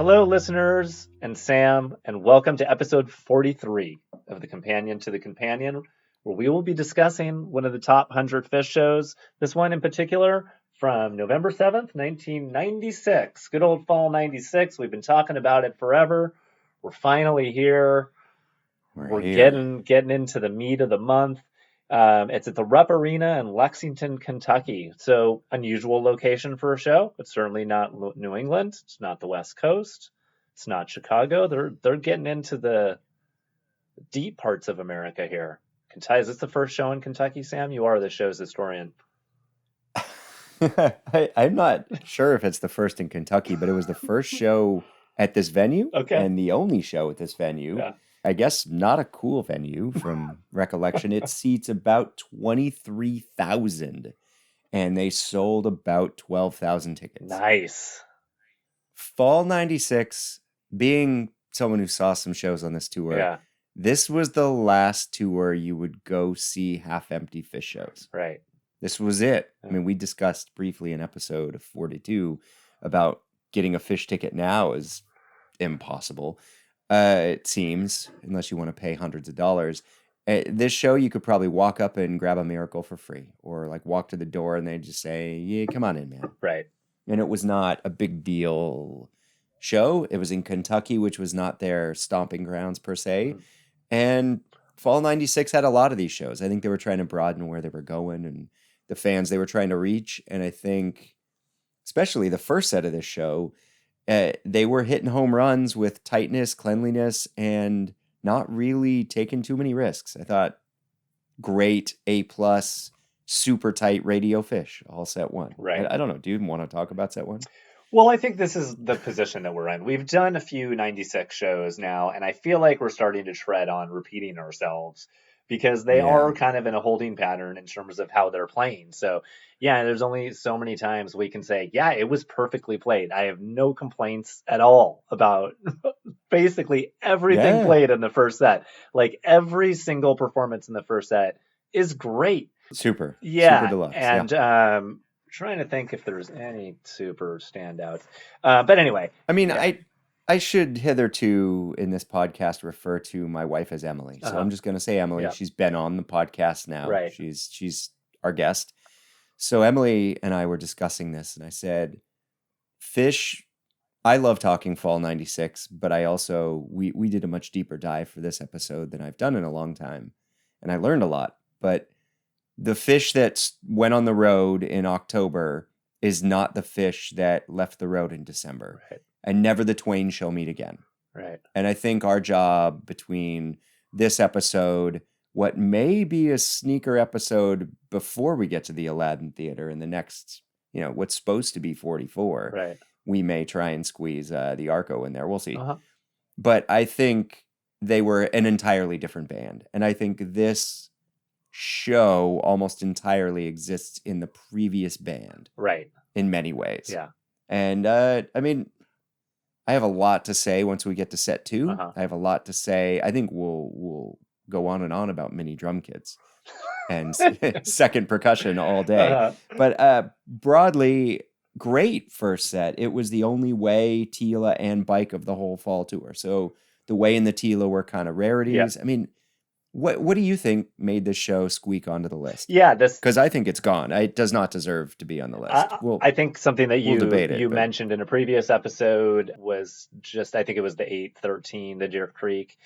Hello, listeners, and Sam, and welcome to episode 43 of the Companion to the Companion, where we will be discussing one of the top 100 Phish shows, this one in particular, from November 7th, 1996. Good old fall 96. We've been talking about it forever. We're finally here. We're here. getting into the meat of the month. It's at the Rupp Arena in Lexington, Kentucky. So unusual location for a show. It's certainly not New England. It's not the West Coast. It's not Chicago. They're getting into the deep parts of America here. Kentucky, is this the first show in Kentucky, Sam? You are the show's historian. I'm not sure if it's the first in Kentucky, but it was the first show at this venue Okay. and the only show at this venue. Yeah. I guess not a cool venue from recollection. It seats about 23,000 and they sold about 12,000 tickets. Nice. Fall 96, being someone who saw some shows on this tour, Yeah. this was the last tour you would go see half-empty Phish shows. Right. This was it. Yeah. I mean, we discussed briefly in episode 42 about getting a Phish ticket now is impossible, it seems, unless you want to pay hundreds of dollars. This show, you could probably walk up and grab a Miracle for free, or like walk to the door and they just say, yeah, come on in, man. Right. And it was not a big deal show. It was in Kentucky, which was not their stomping grounds per se. Mhm. And Fall 96 had a lot of these shows. I think they were trying to broaden where they were going and the fans they were trying to reach. And I think, especially the first set of this show, they were hitting home runs with tightness, cleanliness, and not really taking too many risks. I thought, great, A+, super tight radio Phish, all set one. Right. I don't know. Do you want to talk about set one? Well, I think this is the position that we're in. We've done a few 96 shows now, and I feel like we're starting to tread on repeating ourselves because they are kind of in a holding pattern in terms of how they're playing. So, yeah, there's only so many times we can say, yeah, it was perfectly played. I have no complaints at all about basically everything played in the first set. Like every single performance in the first set is great. Super. Yeah. Super deluxe. And, trying to think if there's any super standouts. But anyway. I mean, I should hitherto in this podcast refer to my wife as Emily. So I'm just going to say Emily. Yep. She's been on the podcast now. Right. She's our guest. So Emily and I were discussing this, and I said, Phish, I love talking Fall 96, but I also, we did a much deeper dive for this episode than I've done in a long time. And I learned a lot. But the Phish that went on the road in October is not the Phish that left the road in December. Right. And never the twain shall meet again. Right. And I think our job between this episode, what may be a sneaker episode before we get to the Aladdin Theater and the next, what's supposed to be 44, Right. we may try and squeeze the Arco in there. We'll see. Uh-huh. But I think they were an entirely different band. And I think this show almost entirely exists in the previous band. Right. In many ways. Yeah. And I mean, I have a lot to say once we get to set 2. Uh-huh. I have a lot to say. I think we'll go on and on about mini drum kits and second percussion all day. Uh-huh. But broadly, great first set. It was the only way, Tila and Bike of the whole fall tour. So the way and the Tila were kind of rarities. Yeah. I mean, what do you think made this show squeak onto the list? Yeah, because I think it's gone. It does not deserve to be on the list. I think something that you but mentioned in a previous episode was just, I think it was the 813, the Deer Creek,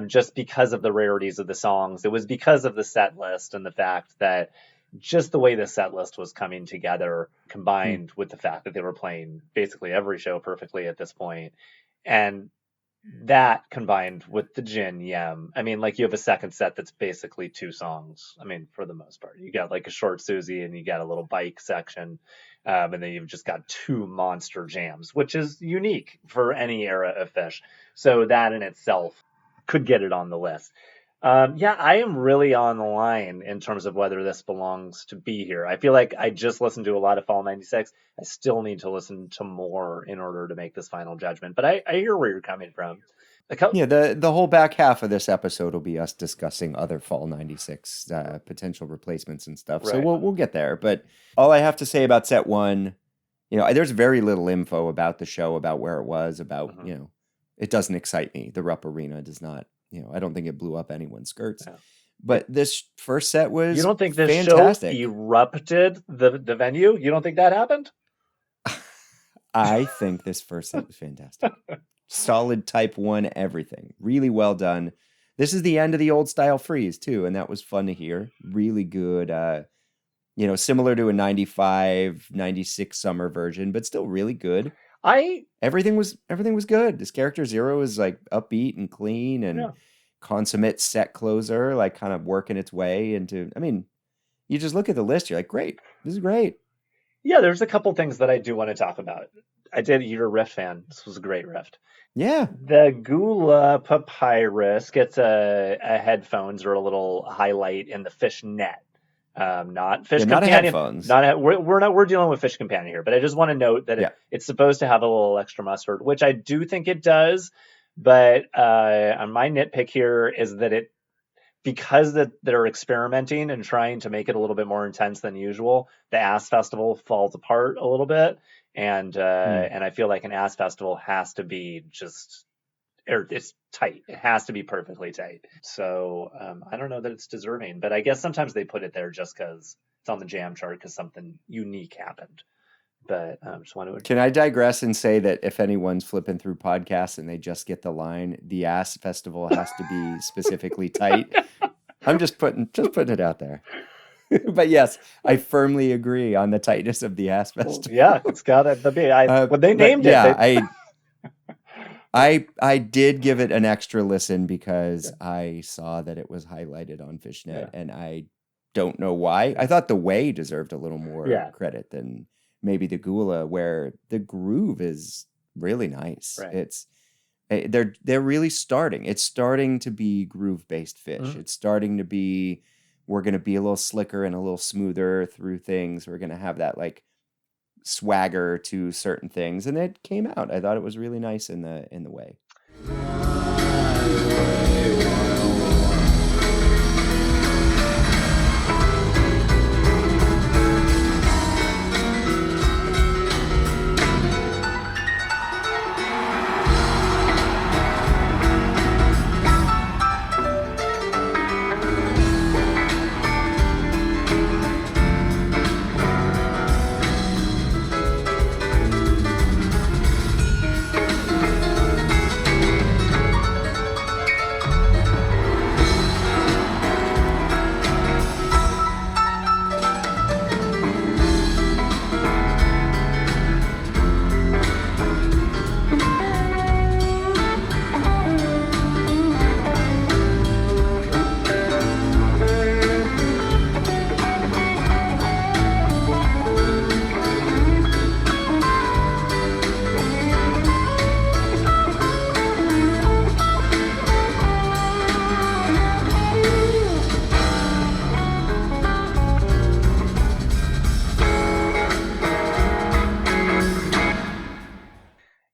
just because of the rarities of the songs. It was because of the set list and the fact that just the way the set list was coming together, combined with the fact that they were playing basically every show perfectly at this point, and that combined with the Gin Yem. I mean, like you have a second set that's basically 2 songs. I mean, for the most part, you got like a short Susie and you got a little bike section. And then you've just got 2 monster jams, which is unique for any era of Phish. So that in itself could get it on the list. Yeah, I am really on the line in terms of whether this belongs to be here. I feel like I just listened to a lot of Fall 96. I still need to listen to more in order to make this final judgment. But I hear where you're coming from. Yeah, the whole back half of this episode will be us discussing other Fall 96 potential replacements and stuff. Right. So we'll get there. But all I have to say about set 1, there's very little info about the show, about where it was, about, Mhm. it doesn't excite me. The Rupp Arena does not, I don't think it blew up anyone's skirts. Yeah. But this first set You was don't think this show fantastic. erupted the venue? You don't think that happened? I think this first set was fantastic. Solid type 1 everything. Really well done. This is the end of the old style freeze too, and that was fun to hear. Really good, similar to a 95, 96 summer version, but still really good. I Everything was good. This character Zero is like upbeat and clean and Yeah. consummate set closer, like kind of working its way into, you just look at the list, you're like, great. This is great. Yeah, there's a couple things that I do want to talk about. You're a Rift fan. This was a great Rift. Yeah. The Gula Papyrus gets a headphones or a little highlight in the Phish net. Not Phish Yeah, not a Companion. headphones. We're dealing with Phish Companion here, but I just want to note that Yeah. it's supposed to have a little extra mustard, which I do think it does. But my nitpick here is that because they're experimenting and trying to make it a little bit more intense than usual, the Ass Festival falls apart a little bit, and I feel like an Ass Festival has to be it's tight. It has to be perfectly tight. So I don't know that it's deserving, but I guess sometimes they put it there just because it's on the jam chart because something unique happened. But just wanted to. Can I digress and say that if anyone's flipping through podcasts and they just get the line, the Ass Festival has to be specifically tight, I'm just putting it out there. But yes, I firmly agree on the tightness of the Ass Festival. Yeah, it's got to be. When they named it, I did give it an extra listen because I saw that it was highlighted on Fishnet, and I don't know why. I thought the Way deserved a little more credit than maybe the Gula, where the groove is really nice. Right. They're really starting. It's starting to be groove-based Phish. Mm-hmm. It's starting to be, we're going to be a little slicker and a little smoother through things. We're going to have that like swagger to certain things, and it came out. I thought it was really nice in the Way.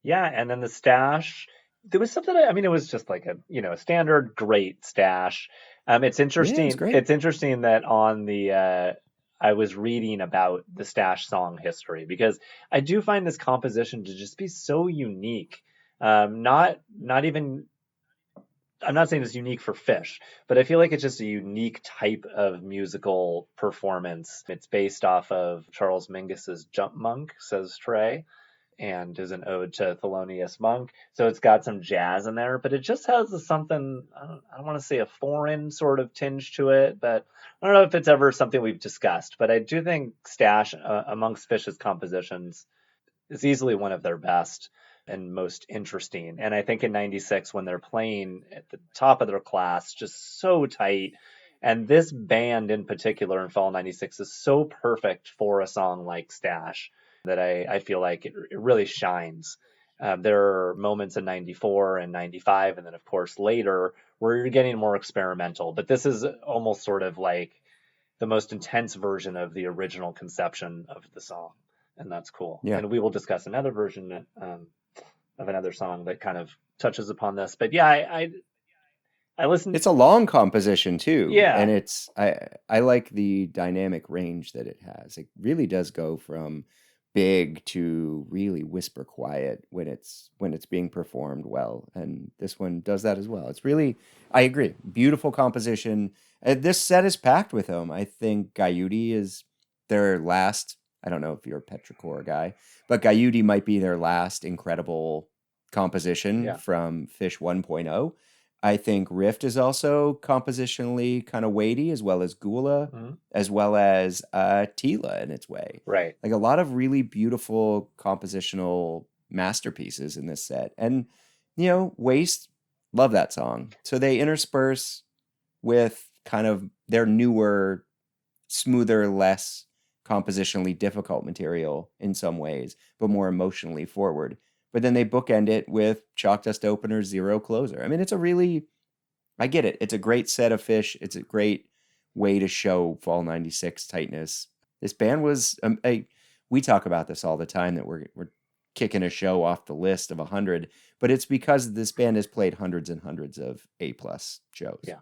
Yeah, and then the stash. There was something. It was just like a standard great stash. It's interesting. Yeah, it was great. It's interesting that on the I was reading about the stash song history because I do find this composition to just be so unique. Not even. I'm not saying it's unique for Phish, but I feel like it's just a unique type of musical performance. It's based off of Charles Mingus's Jump Monk, says Trey, and is an ode to Thelonious Monk. So it's got some jazz in there, but it just has something, I don't want to say a foreign sort of tinge to it, but I don't know if it's ever something we've discussed. But I do think Stash, amongst Phish's compositions, is easily one of their best and most interesting. And I think in 96, when they're playing at the top of their class, just so tight. And this band in particular in Fall 96 is so perfect for a song like Stash that I feel like it really shines. There are moments in 94 and 95, and then, of course, later where you're getting more experimental. But this is almost sort of like the most intense version of the original conception of the song. And that's cool. Yeah. And we will discuss another version of another song that kind of touches upon this. But yeah, I listened. It's a long composition too. Yeah. And I like the dynamic range that it has. It really does go from big to really whisper quiet when it's being performed well, and this one does that as well. It's really, I agree, beautiful composition. This set is packed with them. I think Gaiuti is their last. I don't know if you're a petrichor guy, but Gaiuti might be their last incredible composition from Phish 1.0. I think Rift is also compositionally kind of weighty, as well as Gula, as well as Tila in its way. Right. Like a lot of really beautiful compositional masterpieces in this set. And, Waste, love that song. So they intersperse with kind of their newer, smoother, less compositionally difficult material in some ways, but more emotionally forward. But then they bookend it with Chalk Dust Opener, Zero Closer. I mean, I get it. It's a great set of Phish. It's a great way to show Fall 96 tightness. This band was, we talk about this all the time, that we're kicking a show off the list of 100, but it's because this band has played hundreds and hundreds of A-plus shows. Yeah.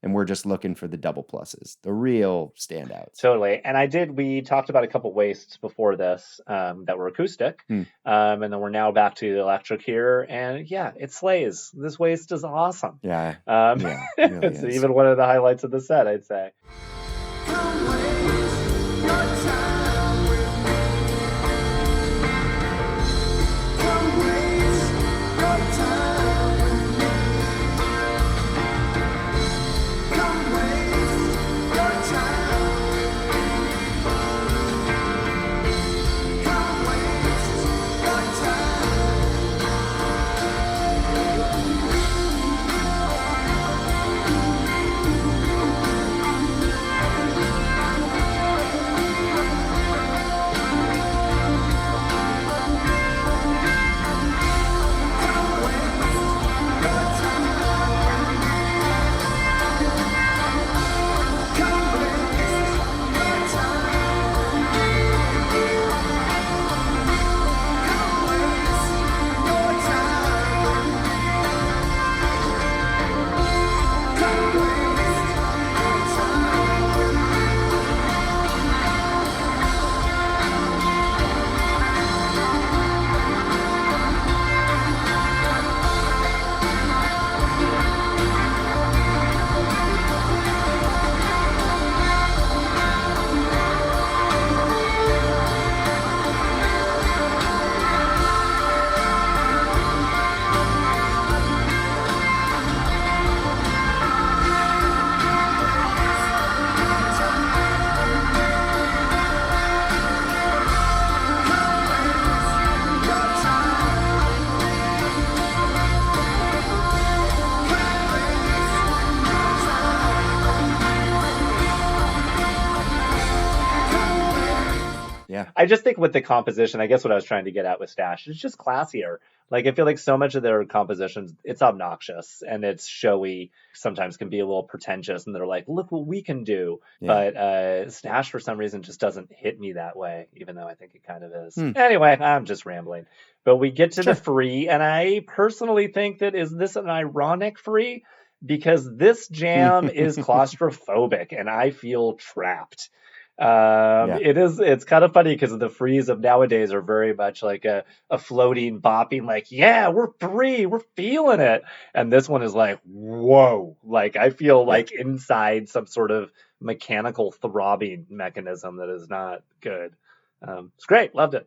And we're just looking for the double pluses, the real standouts. Totally. And we talked about a couple wastes before this that were acoustic. And then we're now back to the electric here. And yeah, it slays. This waste is awesome. Yeah. It really it's is. even one of the highlights of the set, I'd say. I just think with the composition, I guess what I was trying to get at with Stash, it's just classier. Like, I feel like so much of their compositions, it's obnoxious and it's showy, sometimes can be a little pretentious, and they're like, look what we can do. Yeah. But Stash, for some reason, just doesn't hit me that way, even though I think it kind of is. Anyway, I'm just rambling. But we get to the Free, and I personally think that, is this an ironic Free? Because this jam is claustrophobic, and I feel trapped. It's kind of funny because the Frees of nowadays are very much like a floating, bopping, like, yeah, we're free, we're feeling it. And this one is like, whoa, like I feel like inside some sort of mechanical throbbing mechanism that is not good. It's great, loved it.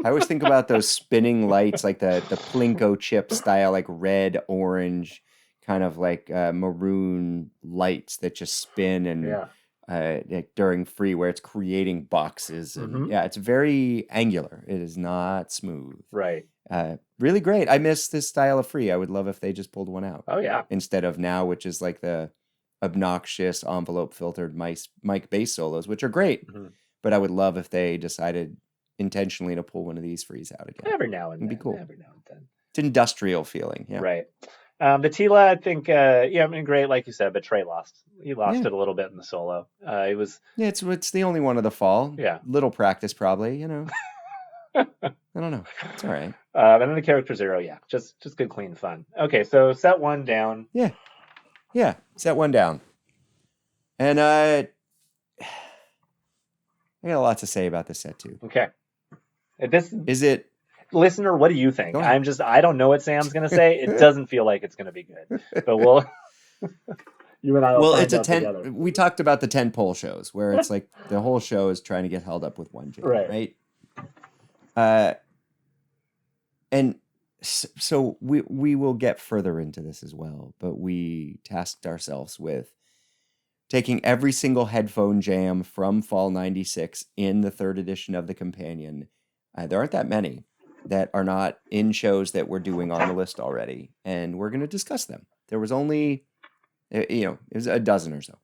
I always think about those spinning lights, like the Plinko chip style, like red, orange, kind of like maroon lights that just spin and Yeah. like during free, where it's creating boxes. And Mhm. yeah, it's very angular. It is not smooth. Right. Really great. I miss this style of free. I would love if they just pulled one out Oh yeah. instead of now, which is like the obnoxious envelope filtered mic bass solos, which are great. Mhm. But I would love if they decided intentionally to pull one of these frees out again. Every now and It'd be then. cool. Every now and then. It's industrial feeling. Yeah. Right. The Tila, I think, yeah, I mean, great, like you said, but Trey lost. He lost Yeah. it a little bit in the solo. It was, Yeah, it's the only one of the fall. Yeah. Little practice probably, you know. I don't know. It's all right. and then the Character Zero, yeah, just good, clean fun. Okay, so set one down. Yeah. Yeah. Set one down. And I got a lot to say about this set too. Okay. This Is it listener, what do you think? Go ahead. I don't know what Sam's gonna say. It doesn't feel like it's gonna be good, but we'll. You and I. Will well, find it's a out 10. together. We talked about the 10 pole shows where it's like the whole show is trying to get held up with one jam, Right. And so we will get further into this as well, but we tasked ourselves with taking every single headphone jam from Fall 96 in the third edition of the Companion. There aren't that many that are not in shows that we're doing on the list already, and we're going to discuss them. There was only, it was a dozen or so.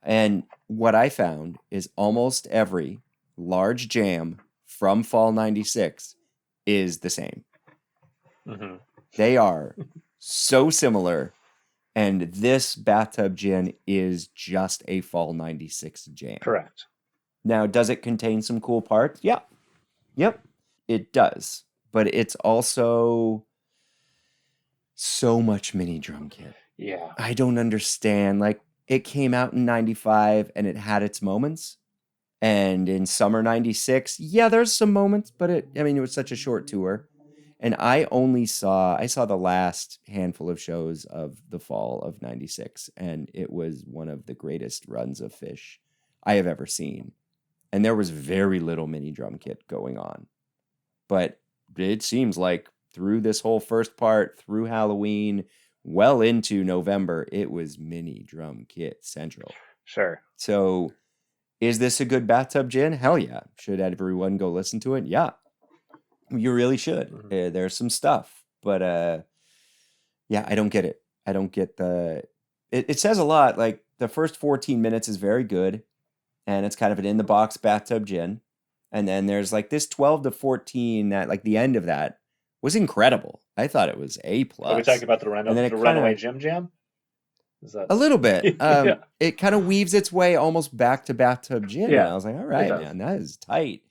And what I found is almost every large jam from Fall 96 is the same. Mm-hmm. They are so similar. And this Bathtub Gin is just a Fall 96 jam. Correct. Now, does it contain some cool parts? Yeah. Yep, it does. But it's also so much mini drum kit. Yeah. I don't understand. Like, it came out in 95 and it had its moments. And in summer 96, yeah, there's some moments, but it was such a short tour. And I saw the last handful of shows of the fall of 96, and it was one of the greatest runs of Phish I have ever seen. And there was very little mini drum kit going on. But it seems like through this whole first part, through Halloween, well into November, it was mini drum kit central. Sure. So is this a good bathtub gin? Hell yeah. Should everyone go listen to it? Yeah. You really should. Mm-hmm. There's some stuff, but yeah, I don't get it. I don't get it says a lot. Like the first 14 minutes is very good, and it's kind of an in the box bathtub gin. And then there's like this 12 to 14 that like the end of that was incredible. I thought it was A+. Are we talking about the Runaway Jim Jam? Is that a little bit? Yeah. It kind of weaves its way almost back to bathtub gin. Yeah. And I was like, all right, man, that is tight.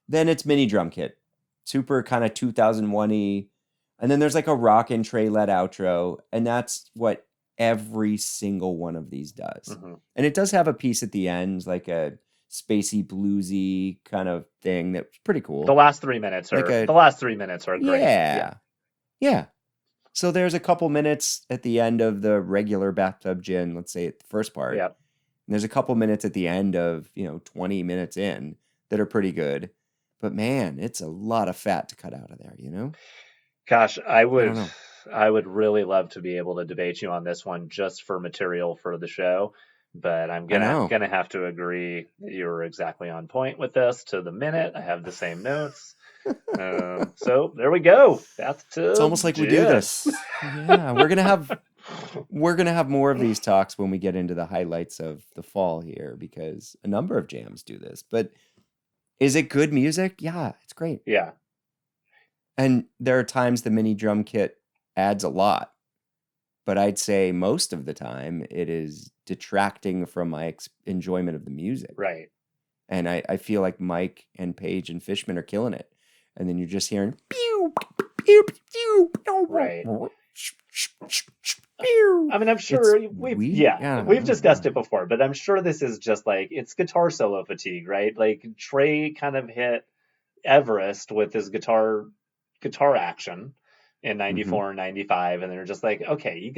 Then it's mini drum kit, super kind of 2001-y. And then there's like a rock and Trey led outro. And that's what every single one of these does. Mm-hmm. And it does have a piece at the end, like a spacey, bluesy kind of thing that's pretty cool. The last 3 minutes Like are great. yeah. Yeah. So there's a couple minutes at the end of the regular bathtub gin, let's say at the first part. Yep. And there's a couple minutes at the end of, 20 minutes in that are pretty good. But man, it's a lot of fat to cut out of there, Gosh, I don't know. I would really love to be able to debate you on this one just for material for the show, but I'm I know. gonna have to agree that you were exactly on point with this to the minute. I have the same notes. So there we go. It's almost like we do this. Yeah, we're gonna have more of these talks when we get into the highlights of the fall here, because a number of jams do this. But is it good music? Yeah, it's great. Yeah. And there are times the mini drum kit adds a lot, but I'd say most of the time it is detracting from my enjoyment of the music. Right. And I feel like Mike and Paige and Fishman are killing it. And then you're just hearing pew, pew, pew, pew, right. Pew. I mean, I'm sure we've discussed it before, but I'm sure this is just like, it's guitar solo fatigue, right? Like Trey kind of hit Everest with his guitar action in 94 and 95, and they're just like, okay,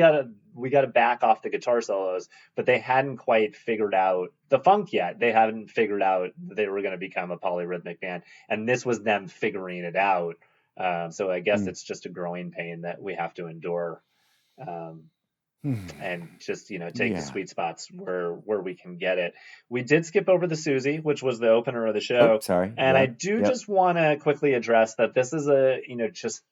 we gotta back off the guitar solos, but they hadn't quite figured out the funk yet. They hadn't figured out that they were going to become a polyrhythmic band, and this was them figuring it out. So I guess it's just a growing pain that we have to endure, and just take the sweet spots where we can get it. We did skip over the Susie, which was the opener of the show. Oh, sorry. And I do just want to quickly address that this is just,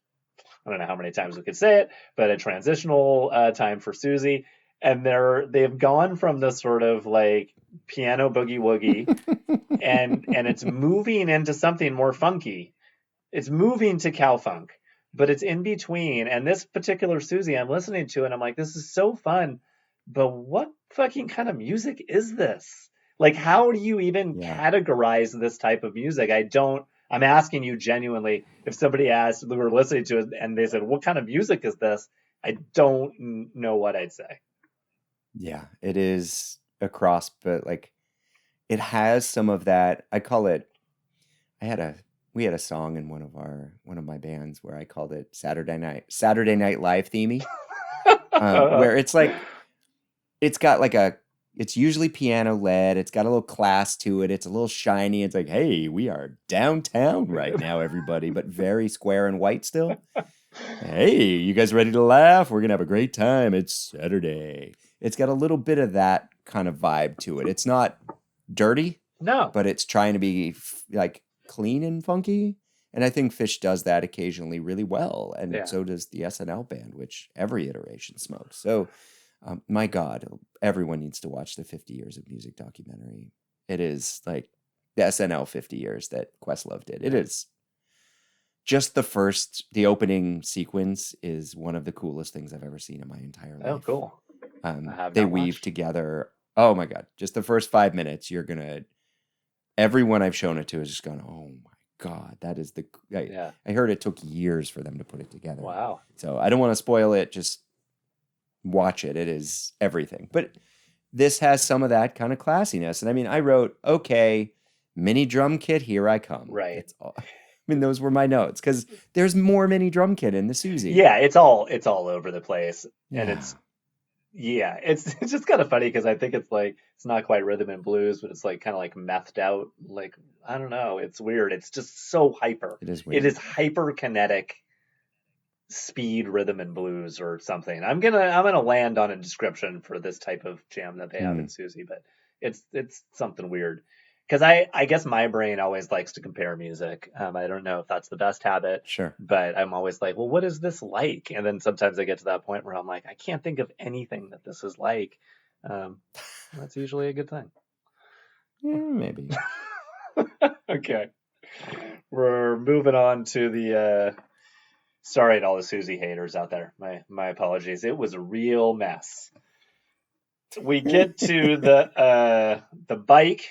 I don't know how many times we could say it, but a transitional time for Susie. And they've gone from this sort of like piano boogie woogie and it's moving into something more funky. It's moving to cow funk, but it's in between. And this particular Susie I'm listening to, and I'm like, this is so fun, but what fucking kind of music is this? Like, how do you even categorize this type of music? I'm asking you genuinely, if somebody asked, we were listening to it and they said, what kind of music is this? I don't know what I'd say. Yeah, it is a cross, but like it has some of that. I call it, we had a song in one of my bands where I called it Saturday Night Live themey, where it's like, it's got like it's usually piano led. It's got a little class to it. It's a little shiny. It's like, hey, we are downtown right now, everybody, but very square and white still. Hey, you guys ready to laugh? We're going to have a great time. It's Saturday. It's got a little bit of that kind of vibe to it. It's not dirty. No. But it's trying to be like clean and funky. And I think Phish does that occasionally really well. And so does the SNL band, which every iteration smokes. So, my God, everyone needs to watch the 50 Years of Music documentary. It is like the SNL 50 Years that Questlove did. It is just the opening sequence is one of the coolest things I've ever seen in my entire life. Oh, cool. They weave together. Oh my God. Just the first 5 minutes, everyone I've shown it to is just going, oh my God, that is I heard it took years for them to put it together. Wow. So I don't want to spoil it. Just watch it. It is everything. But this has some of that kind of classiness. And I mean, I wrote, okay, mini drum kit, here I come. Right. Those were my notes because there's more mini drum kit in the Susie. Yeah, it's all over the place. And it's just kind of funny because I think it's like, it's not quite rhythm and blues, but it's like kind of like methed out. Like, I don't know. It's weird. It's just so hyper. It is weird. It is hyperkinetic speed rhythm and blues or something. I'm gonna land on a description for this type of jam that they have in Susie, but it's something weird. Because I guess my brain always likes to compare music. I don't know if that's the best habit. Sure. But I'm always like, well, what is this like? And then sometimes I get to that point where I'm like, I can't think of anything that this is like. That's usually a good thing. Yeah, maybe. Okay. We're moving on to the... sorry to all the Susie haters out there. My apologies. It was a real mess. We get to the bike...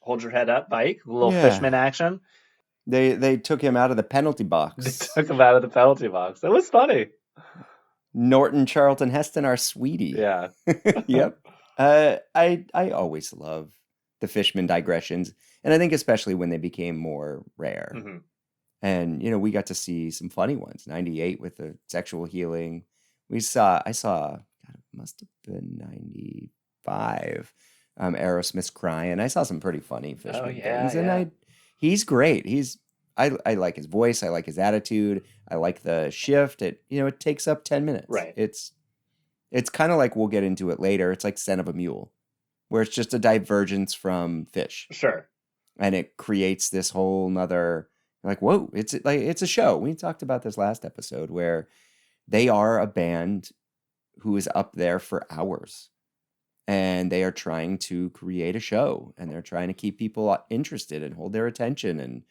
hold your head up bike, a little Fishman action. They took him out of the penalty They box. took him out of the penalty box. It was funny. Norton, Charlton Heston, our sweetie. Yeah. Yep. I always love the Fishman digressions, and I think especially when they became more rare. Mm-hmm. And we got to see some funny ones. 98 with the sexual healing. I saw. God, it must have been 95. Aerosmith's Crying. I saw some pretty funny Fishman things, and he's great. I like his voice. I like his attitude. I like the shift. It takes up 10 minutes. Right. It's kind of like, we'll get into it later. It's like Scent of a Mule, where it's just a divergence from Phish. Sure. And it creates this whole nother, like, whoa, it's a show. We talked about this last episode where they are a band who is up there for hours. And they are trying to create a show, and they're trying to keep people interested and hold their attention. And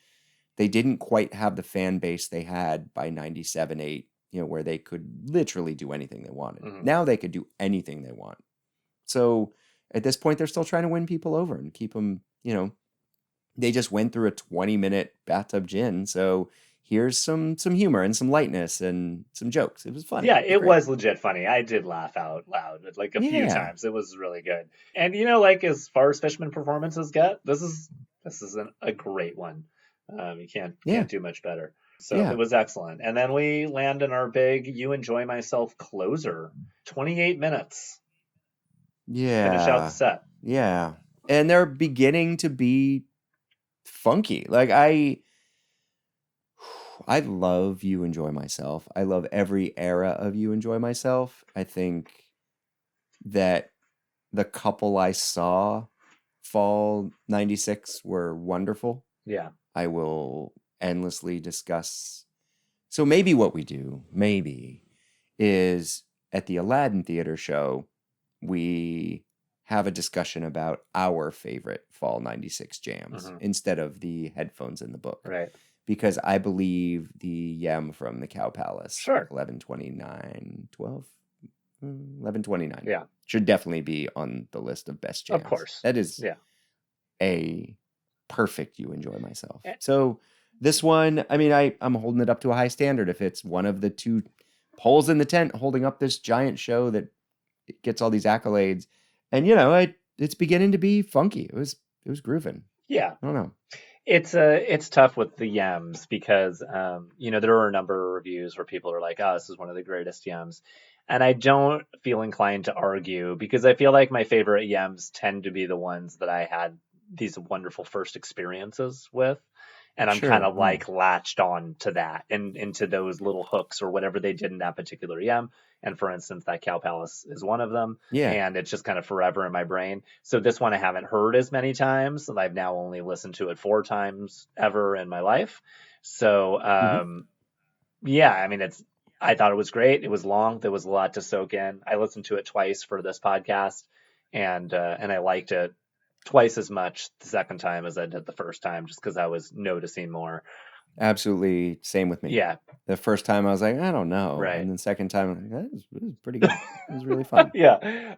they didn't quite have the fan base they had by 97, 8, where they could literally do anything they wanted. Mm-hmm. Now they could do anything they want. So at this point, they're still trying to win people over and keep them, they just went through a 20-minute bathtub gin. So here's some humor and some lightness and some jokes. It was funny. Yeah, it was legit funny. I did laugh out loud like a few times. It was really good. And like as far as Fishman performances get, this is a great one. You can't do much better. So it was excellent. And then we land in our big You Enjoy Myself closer. 28 minutes. Yeah. Finish out the set. Yeah. And they're beginning to be funky. Like I love You Enjoy Myself. I love every era of You Enjoy Myself. I think that the couple I saw fall 96 were wonderful. Yeah. I will endlessly discuss. So maybe what we do, is at the Aladdin Theater show, we have a discussion about our favorite fall 96 jams instead of the headphones in the book. Right. Because I believe the Yem from the Cow Palace, sure, 1129, yeah, should definitely be on the list of best jams. Of course. That is a perfect You Enjoy Myself. So this one, I mean, I'm holding it up to a high standard. If it's one of the two poles in the tent holding up this giant show that gets all these accolades, and it's beginning to be funky. It was grooving. Yeah. I don't know. It's tough with the Yems because there are a number of reviews where people are like, oh, this is one of the greatest Yems. And I don't feel inclined to argue because I feel like my favorite Yems tend to be the ones that I had these wonderful first experiences with. And I'm kind of like latched on to that and into those little hooks or whatever they did in that particular Yem. And for instance, that Cow Palace is one of them. Yeah. And it's just kind of forever in my brain. So this one I haven't heard as many times. And I've now only listened to it 4 times ever in my life. So, yeah, I mean, I thought it was great. It was long. There was a lot to soak in. I listened to it twice for this podcast and I liked it twice as much the second time as I did the first time, just because I was noticing more. Absolutely. Same with me. Yeah. The first time I was like, I don't know. Right. And then the second time, I'm like, this was pretty good. It was really fun. Yeah.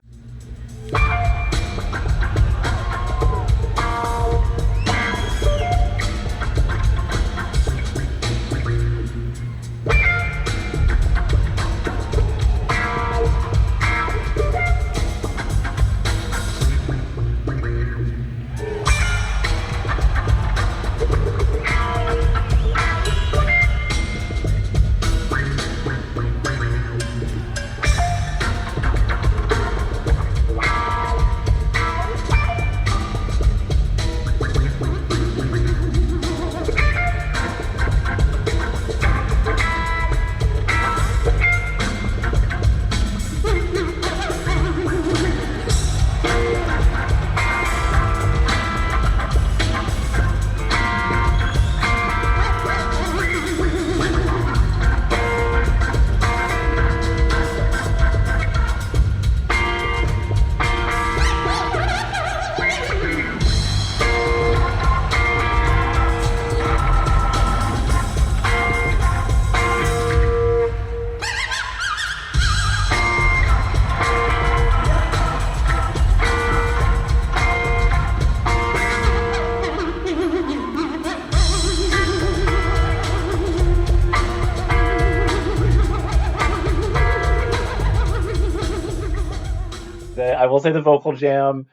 I will say the vocal jam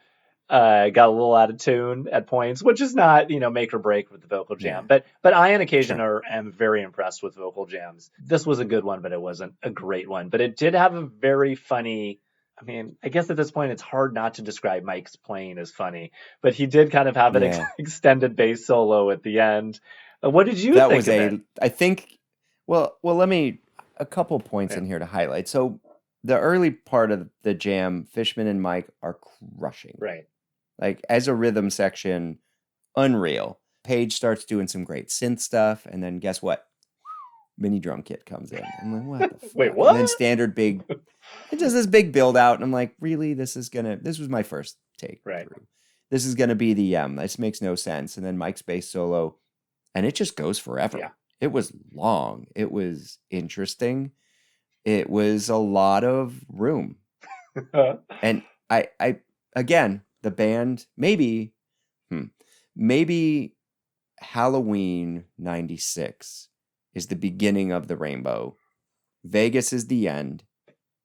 got a little out of tune at points, which is not, make or break with the vocal Yeah, jam. But I, on occasion, sure. am very impressed with vocal jams. This was a good one, but it wasn't a great one. But it did have a very funny. I mean, I guess at this point it's hard not to describe Mike's playing as funny, but he did kind of have an Yeah. extended bass solo at the end. What did you That think was of it? I think, let me, a couple points Yeah, in here to highlight. So the early part of the jam, Fishman and Mike are crushing. right. Like as a rhythm section, unreal. Page starts doing some great synth stuff, and then guess what? Mini drum kit comes in. I'm like, what the Wait, fuck? And then what? standard big, it does this big build out, and I'm like, really? This was my first take Right. through. This is gonna be the this makes no sense. And then Mike's bass solo, and it just goes forever. Yeah. It was long. It was interesting. It was a lot of room. And I again, the band, maybe Halloween 96 is the beginning of the rainbow. Vegas is the end,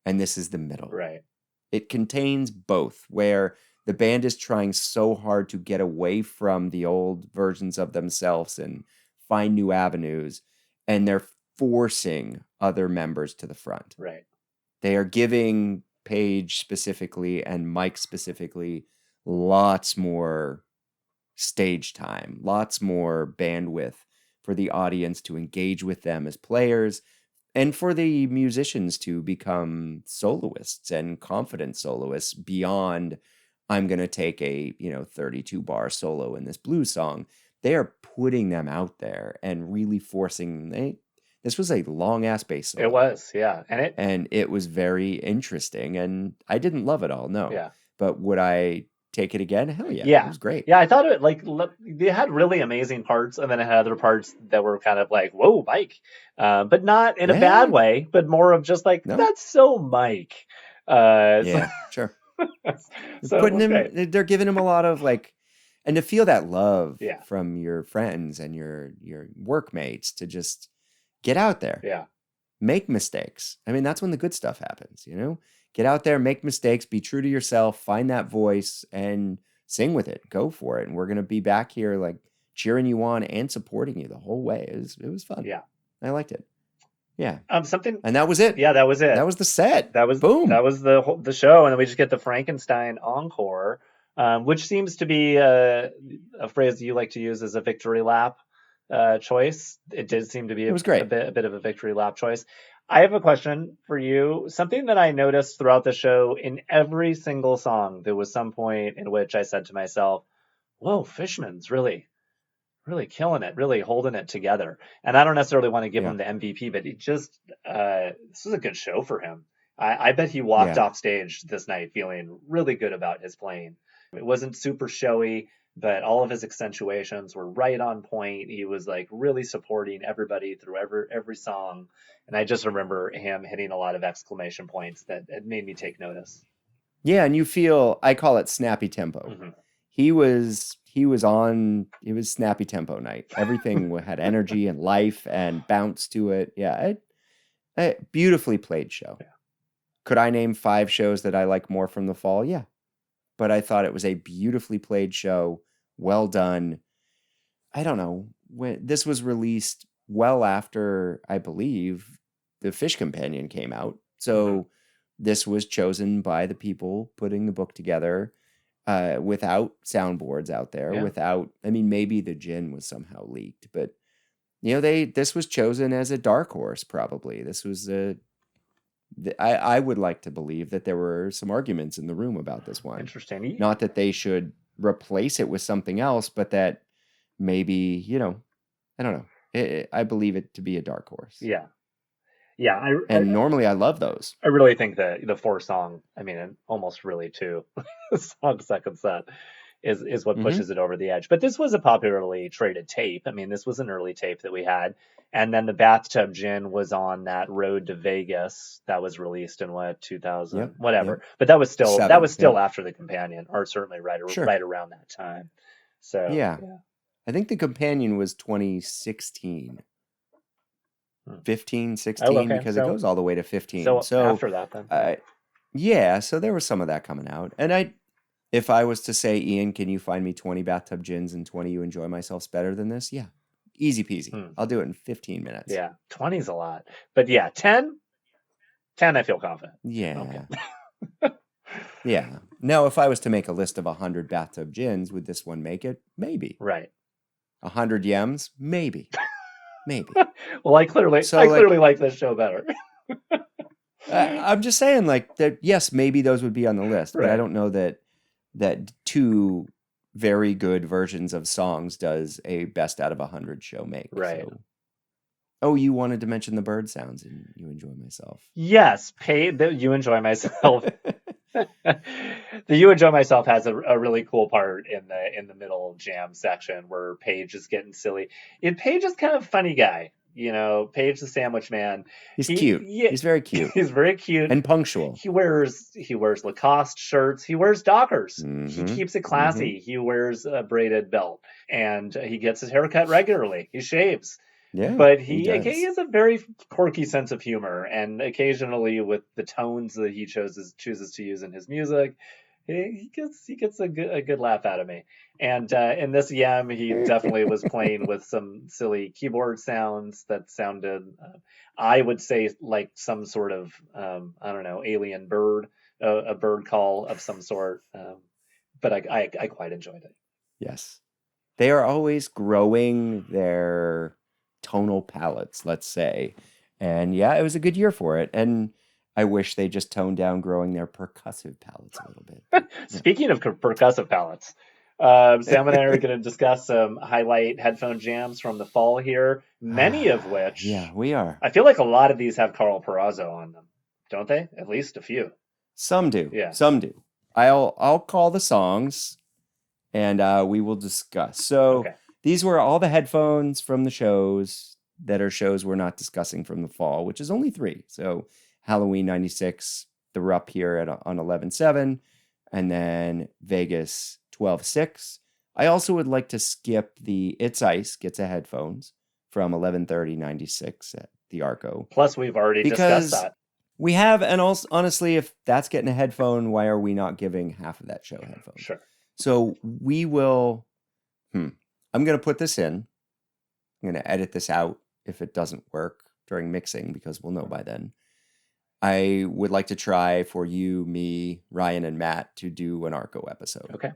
and this is the middle. Right. It contains both, where the band is trying so hard to get away from the old versions of themselves and find new avenues, and they're forcing other members to the front. Right. They are giving Page specifically and Mike specifically lots more stage time, lots more bandwidth for the audience to engage with them as players, and for the musicians to become soloists and confident soloists beyond, I'm going to take a 32 bar solo in this blues song. They are putting them out there and really forcing. This was a long ass bass solo. It was, yeah, and it was very interesting, and I didn't love it all, no. Yeah. But would I take it again? Hell yeah. Yeah. It was great. Yeah, I thought it they had really amazing parts, and then it had other parts that were kind of like, whoa, Mike. But not in a bad Yeah. way, but more of just like, No. that's so Mike. Yeah, sure. So it was great. They're giving him a lot of and to feel that love Yeah. from your friends and your workmates to just get out there. Yeah. Make mistakes. I mean, that's when the good stuff happens, Get out there, make mistakes, be true to yourself, find that voice, and sing with it. Go for it. And we're going to be back here cheering you on and supporting you the whole way. It was fun. Yeah. I liked it. Yeah. And that was it. Yeah, that was it. That was the set. That was boom. That was the show, and then we just get the Frankenstein encore, which seems to be a phrase that you like to use as a victory lap choice. It did seem to be It was great. a bit of a victory lap choice. I have a question for you. Something that I noticed throughout the show, in every single song, there was some point in which I said to myself, "Whoa, Fishman's really killing it, really holding it together." And I don't necessarily want to give him the MVP, but he just this was a good show for him. I bet he walked off stage this night feeling really good about his playing. It wasn't super showy, but all of his accentuations were right on point. He was really supporting everybody through every song. And I just remember him hitting a lot of exclamation points that it made me take notice. Yeah, and you feel, I call it snappy tempo. Mm-hmm. It was snappy tempo night. Everything had energy and life and bounce to it. Yeah, a beautifully played show. Yeah. Could I name 5 shows that I like more from the fall? Yeah. But I thought it was a beautifully played show, well done. I don't know, when this was released well after, I believe, the Phish Companion came out. So this was chosen by the people putting the book together without soundboards out there, maybe the gin was somehow leaked, but this was chosen as a dark horse. Probably this was I would like to believe that there were some arguments in the room about this one. Interesting. Not that they should replace it with something else, but that maybe, I don't know. I believe it to be a dark horse. Yeah. Yeah. Normally I love those. I really think that the 4-song, and almost really 2 song second set is what pushes it over the edge. But this was a popularly traded tape. This was an early tape that we had. And then the Bathtub Gin was on that Road to Vegas that was released in 2000, whatever. Yep. But that was still 7, after the Companion, or certainly right around that time. So yeah. I think the Companion was 2016. 15, 16, because it goes all the way to 15. So after that then. Yeah, so there was some of that coming out. And if I was to say, Ian, can you find me 20 bathtub gins and 20 you enjoy myself's better than this? Yeah. Easy peasy. I'll do it in 15 minutes. Yeah, 20 is a lot. But yeah, 10, I feel confident. Yeah. Okay. Yeah. Now, if I was to make a list of 100 bathtub gins, would this one make it? Maybe. Right. 100 yems? Maybe. Maybe. Well, I clearly like this show better. I'm just saying, like, that. Yes, maybe those would be on the list, but I Right. don't know that two very good versions of songs does a best out of 100 show make. Right. So. Oh, you wanted to mention the bird sounds and You Enjoy Myself. Yes, You Enjoy Myself. The You Enjoy Myself has a really cool part in the middle jam section where Paige is getting silly. Paige is kind of a funny guy. Paige the sandwich man. He's cute. Yeah, he's very cute. He's very cute and punctual. He wears Lacoste shirts. He wears Dockers. He keeps it classy. He wears a braided belt, and he gets his hair cut regularly. He shaves. Yeah, but he has a very quirky sense of humor, and occasionally with the tones that he chooses to use in his music, he gets a good laugh out of me. And in this yam, he definitely was playing with some silly keyboard sounds that sounded, I would say, like some sort of I don't know, alien bird, a bird call of some sort. But I quite enjoyed it. Yes, they are always growing their tonal palettes, let's say. And yeah, it was a good year for it. And I wish they just toned down growing their percussive palettes a little bit. Speaking of percussive palettes, Sam and I are going to discuss some highlight headphone jams from the fall here, many of which... Yeah, we are. I feel like a lot of these have Carl Perazzo on them, don't they? At least a few. Some do. Yeah. Some do. I'll call the songs, and we will discuss. So... Okay. These were all the headphones from the shows that are shows we're not discussing from the fall, which is only 3. So Halloween 96, the Rupp here on 11/7, and then Vegas 12/6. I also would like to skip the It's Ice Gets a Headphones from 11/30/96 at the Arco. Plus, we've already discussed that. We have, and also, honestly, if that's getting a headphone, why are we not giving half of that show headphones? Sure. So we will... I'm going to put this in. I'm going to edit this out if it doesn't work during mixing, because we'll know by then. I would like to try for you, me, Ryan, and Matt to do an Arco episode. Okay.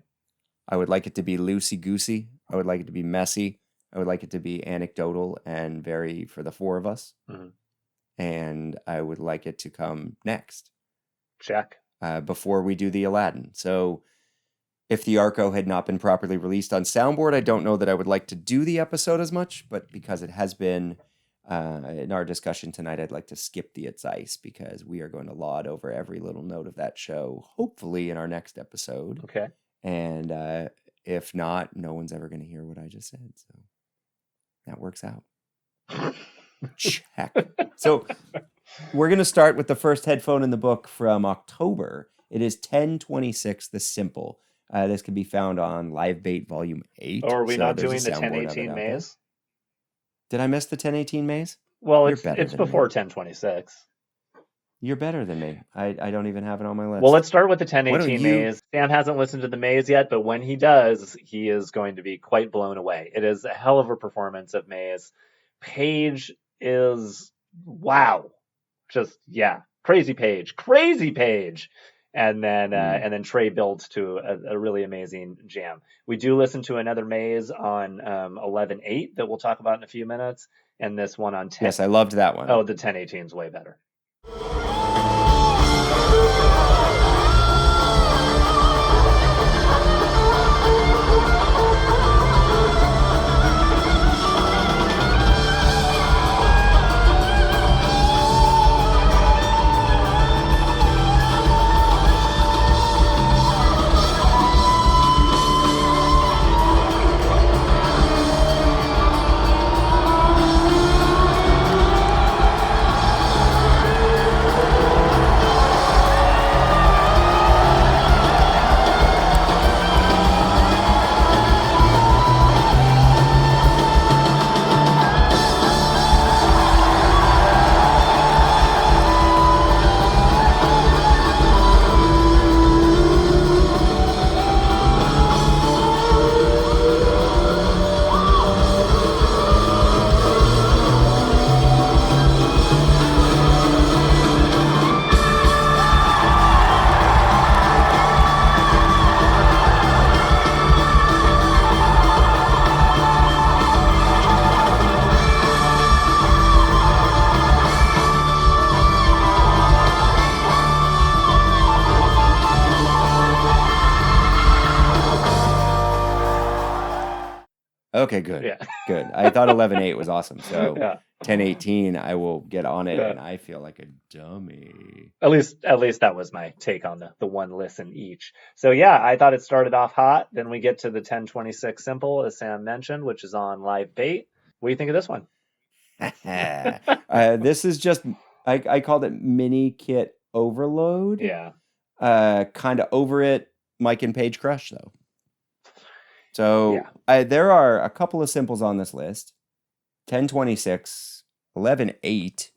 I would like it to be loosey-goosey. I would like it to be messy. I would like it to be anecdotal and very for the 4 of us. Mm-hmm. And I would like it to come next. Check. Before we do the Aladdin. So... if the Arco had not been properly released on Soundboard, I don't know that I would like to do the episode as much, but because it has been in our discussion tonight, I'd like to skip the It's Ice, because we are going to laud over every little note of that show, hopefully in our next episode. Okay. And if not, no one's ever going to hear what I just said. So that works out. Check. So we're going to start with the first headphone in the book from October. It is 1026, The Simple. This can be found on Live Bait Volume 8. Or are we not doing the 1018 maze? Did I miss the 1018 maze? Well, it's before 1026. You're better than me. I don't even have it on my list. Well, let's start with the 1018 maze. Sam hasn't listened to the maze yet, but when he does, he is going to be quite blown away. It is a hell of a performance of maze. Paige is, wow. Just, yeah. Crazy Paige. And then Trey builds to a really amazing jam. We do listen to another maze on 11/8 that we'll talk about in a few minutes, and this one on 10. Yes, I loved that one. Oh, the 1018 is way better. Okay, good. Yeah. Good. I thought 11/8 was awesome. So Yeah. 10/18, I will get on it, Yeah. and I feel like a dummy. At least that was my take on the one listen each. So yeah, I thought it started off hot. Then we get to the 1026 simple, as Sam mentioned, which is on live bait. What do you think of this one? This is just I called it mini kit overload. Yeah. Kind of over it, Mike and Paige crush though. So Yeah. there are a couple of simples on this list. 1026, 11/8.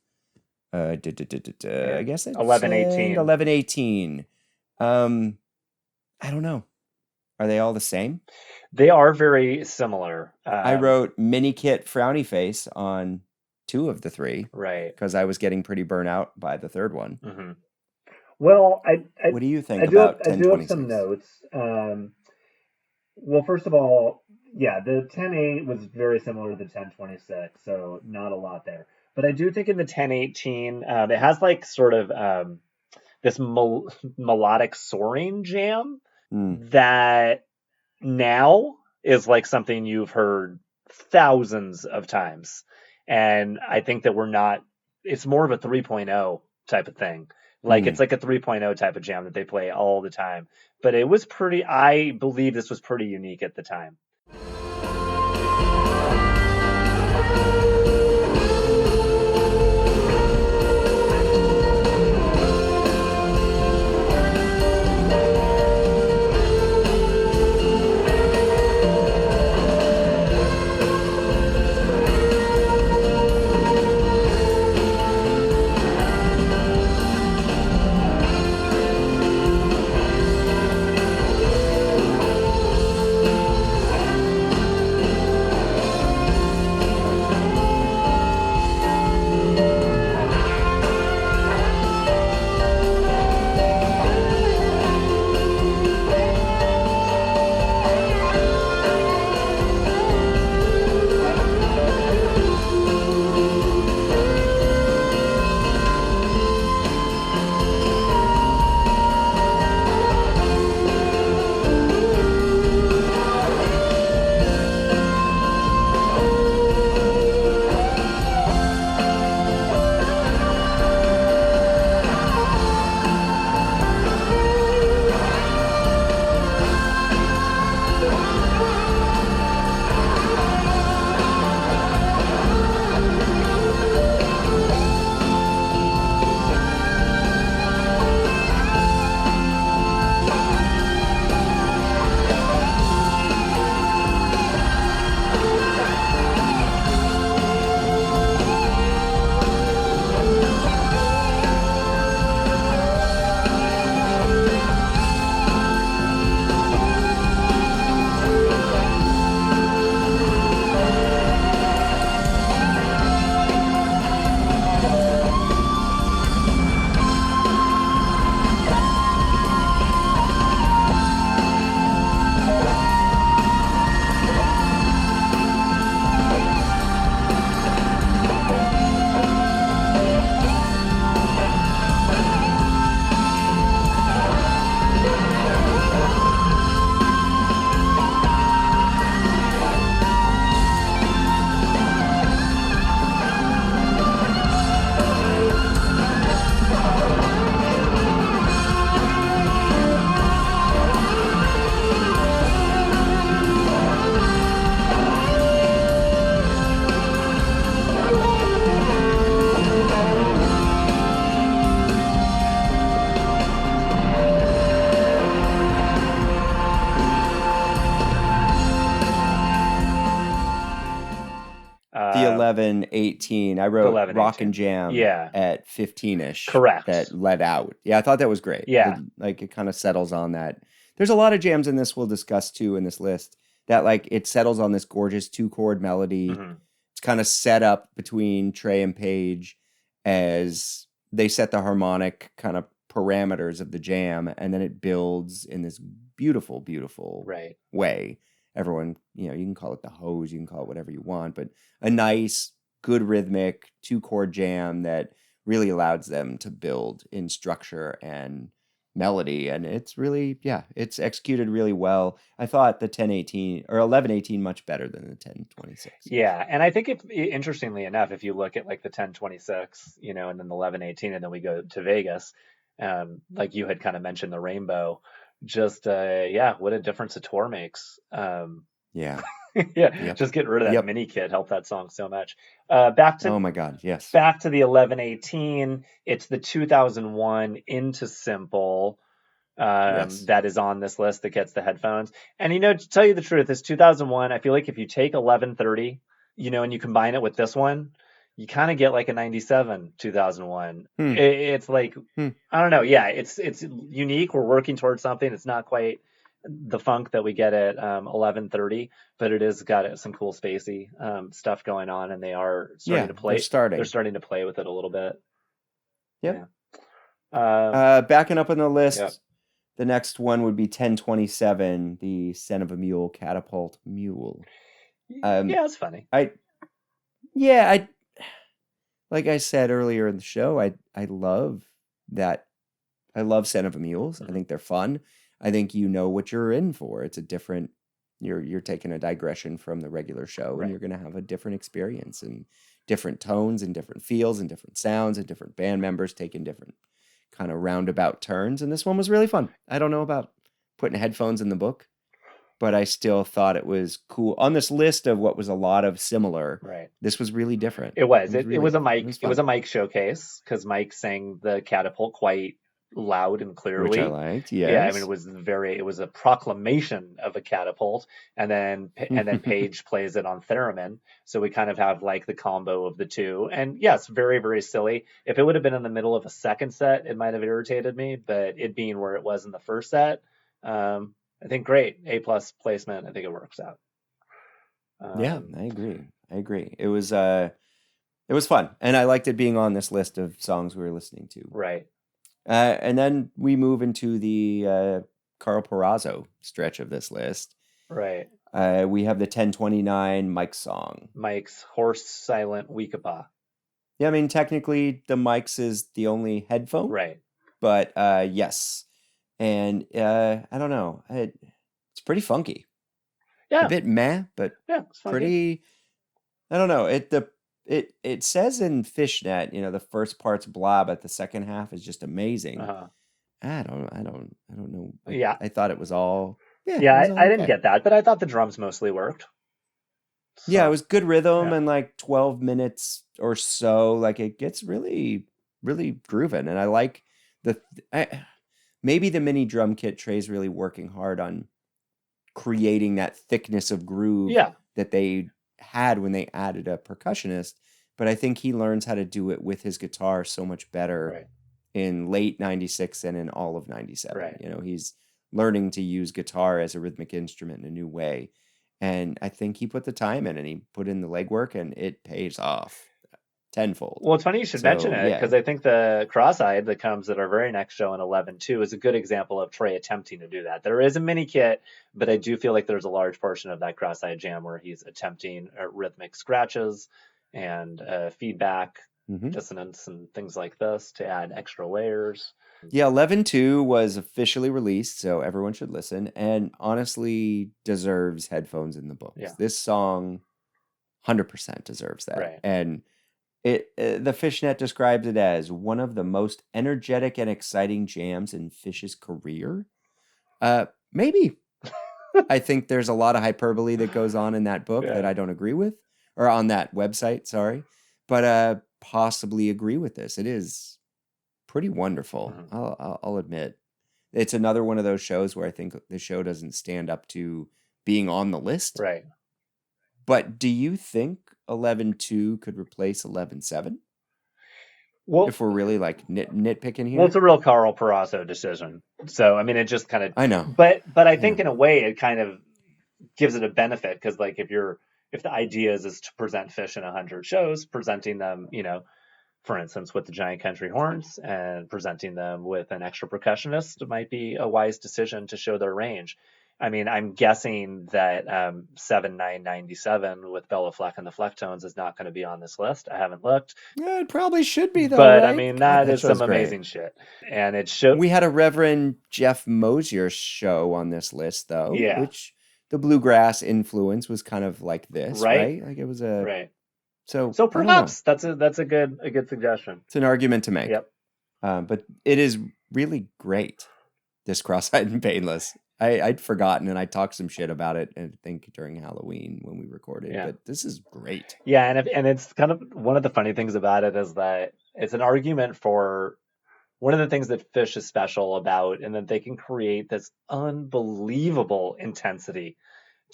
Yeah. I guess it's 11/18. 11/18. I don't know. Are they all the same? They are very similar. I wrote mini kit frowny face on 2 of the 3 Right. because I was getting pretty burnt out by the third one. Hmm. Well, What do you I think do have about I do have some 1026? notes. Well, first of all, yeah, the 10/8 was very similar to the 10/26, so not a lot there. But I do think in the 10/18, it has like sort of this melodic soaring jam Hmm. that now is like something you've heard thousands of times. And I think that it's more of a 3.0 type of thing. Like Hmm. it's like a 3.0 type of jam that they play all the time. But I believe this was pretty unique at the time. The 11/18. I The wrote rock 11/18. and jam Yeah, at 15ish correct. that let out. Yeah, I thought that was great. Yeah. Like it kind of settles on that. There's a lot of jams in this we'll discuss too in this list that like it settles on this gorgeous 2-chord melody. Hmm. It's kind of set up between Trey and Paige as they set the harmonic kind of parameters of the jam, and then it builds in this beautiful, beautiful Right. way. Everyone, you can call it the hose, you can call it whatever you want, but a nice, good rhythmic 2-chord jam that really allows them to build in structure and melody, and it's really, yeah, it's executed really well. I thought the 1018 or 1118 much better than the 1026. Yeah, and I think interestingly enough, if you look at like the 1026, and then the 1118, and then we go to Vegas, like you had kind of mentioned the rainbow, just yeah, what a difference a tour makes. Yeah. Yeah, Yep. just getting rid of that Yep. mini kit helped that song so much. Back to Oh my God. Yes. back to the 1118. It's the 2001 Into Simple Yes. that is on this list that gets the headphones. And to tell you the truth, this 2001, I feel like if you take 1130, and you combine it with this one, you kind of get like a 97 2001. Hmm. It's like, Hmm. I don't know. Yeah, it's unique. We're working towards something. It's not quite the funk that we get at 1130, but it is got some cool spacey stuff going on, and they are starting Yeah. to They're play. They're starting. starting to play with it a little bit. Yep. Yeah. Um, Backing up on the yeah. list, the next one would be 1027, the Son of a Mule Catapult Mule. Yeah, it's funny. I yeah, I like I said earlier in the show, I love that. I love Son of a Mules. I Mhm. think they're fun. I think you know what you're in for. It's a different. You're taking a digression from the regular show, and Right. you're going to have a different experience and different tones and different feels and different sounds and different band members taking different kind of roundabout turns. And this one was really fun. I don't know about putting headphones in the book, but I still thought it was cool. On this list of what was a lot of similar, Right. this was really different. It was. It was It was a really, it mic. was It was fun, a mic showcase because Mike sang the catapult quite loud and which I clearly. liked. Yeah, I mean, Yes. it was a proclamation of a catapult, and then Paige plays it on theremin, so we kind of have like the combo of the two. And yes, very very silly. If it would have been in the middle of a second set, it might have irritated me, but it being where it was in the first set, I think great A plus placement. I think it works out. Yeah, Um, I agree. I agree. It was fun, and I liked it being on this list of songs we were listening to. right, And then we move into the Carl Perazzo stretch of this list. right. We have the 1029 Mike song. Mike's horse silent Weekapa. Yeah, I mean, technically, the Mike's is the only headphone, Right. but yes. And I don't know. It's pretty funky. A Yeah. bit meh, but Yeah. It's funky. pretty. I don't know. It says in Fishnet, the first part's blah, but the second half is just amazing. Uh-huh. I don't know. Yeah. I thought it was all, yeah, it Yeah. was I all didn't okay. get that, but I thought the drums mostly worked. Yeah, it So, was good rhythm yeah. and like 12 minutes or so. Like it gets really, really grooving. And I like the, maybe the mini drum kit Trey's really working hard on creating that thickness of groove Yeah. that they had when they added a percussionist. But I think he learns how to do it with his guitar so much better Right. in late 96 and in all of 97. Right. He's learning to use guitar as a rhythmic instrument in a new way. And I think he put the time in and he put in the legwork and it pays off tenfold. Well, it's funny you should mention So, it yeah. because I think the cross-eyed that comes at our very next show in 11-2 is a good example of Trey attempting to do that. There is a mini kit, but I do feel like there's a large portion of that cross-eyed jam where he's attempting rhythmic scratches and feedback, hmm dissonance, and things like this to add extra layers. Yeah, 11-2 was officially released, so everyone should listen and honestly deserves headphones in the books. Yeah, This song 100% deserves that. right. And the Fishnet describes it as one of the most energetic and exciting jams in Fish's career. Maybe. I think there's a lot of hyperbole that goes on in that book that Yeah. I don't agree with, or on that website, sorry, but possibly agree with this. It is pretty wonderful. Mhm. I'll admit. It's another one of those shows where I think the show doesn't stand up to being on the list. Right. But do you think 11-2 could replace 11-7? Well, If we're really like nitpicking well, it's here? a real Carl Perazzo decision. So, I mean, it just kind of, I know. but I I think know. in a way it kind of gives it a benefit because, like, if the idea is to present Phish in 100 shows, presenting them, for instance, with the giant country horns and presenting them with an extra percussionist might be a wise decision to show their range. I mean, I'm guessing that 7997 with Bella Fleck and the Flecktones is not going to be on this list. I haven't looked, Yeah, it probably should be though, but I right? mean, God, that that is some show's great. amazing shit. And it show, We had a Reverend Jeff Mosier show on this list though, yeah, which the bluegrass influence was kind of like this, right, right? Like it was a right. so So I don't know. perhaps that's a good suggestion. It's an argument to make. Yep. But it is really great. This Cross-Eyed and Painless. I'd forgotten, and I talked some shit about it, I think during Halloween when we recorded. Yeah. But this is great. Yeah, and it's kind of one of the funny things about it is that it's an argument for one of the things that Phish is special about, and that they can create this unbelievable intensity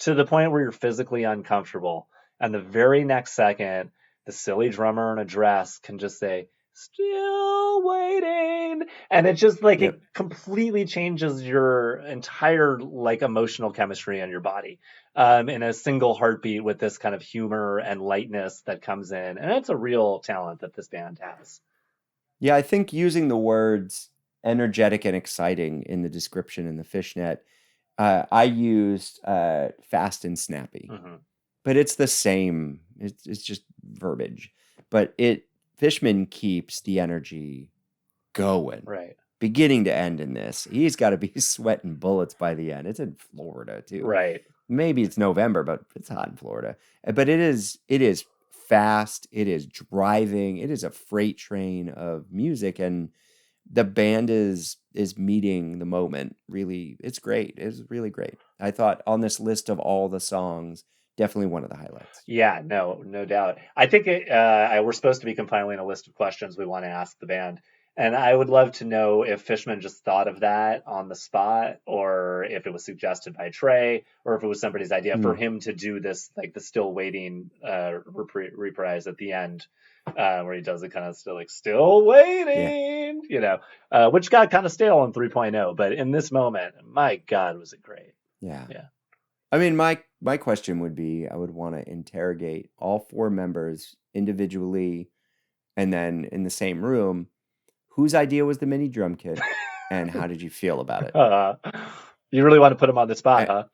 to the point where you're physically uncomfortable. And the very next second, the silly drummer in a dress can just say, "Still waiting." And it just like Yep. it completely changes your entire like emotional chemistry in your body in a single heartbeat with this kind of humor and lightness that comes in. And it's a real talent that this band has. Yeah, I think using the words energetic and exciting in the description in the fishnet, I used fast and snappy. Mm-hmm. But it's the same. It's just verbiage. But Fishman keeps the energy going. Right. Beginning to end in this. He's got to be sweating bullets by the end. It's in Florida too. Right. Maybe it's November, but it's hot in Florida. But it is fast. It is driving. It is a freight train of music, and the band is meeting the moment. Really, it's great. It's really great. I thought on this list of all the songs, definitely one of the highlights. Yeah, no doubt. I think we're supposed to be compiling a list of questions we want to ask the band. And I would love to know if Fishman just thought of that on the spot, or if it was suggested by Trey, or if it was somebody's idea for him to do this, like the still waiting reprise at the end, where he does it kind of still waiting, which got kind of stale in 3.0. But in this moment, my God, was it great. Yeah. Yeah. I mean, my question would be, I would want to interrogate all four members individually and then in the same room. Whose idea was the mini drum kit, and how did you feel about it? You really want to put him on the spot, huh?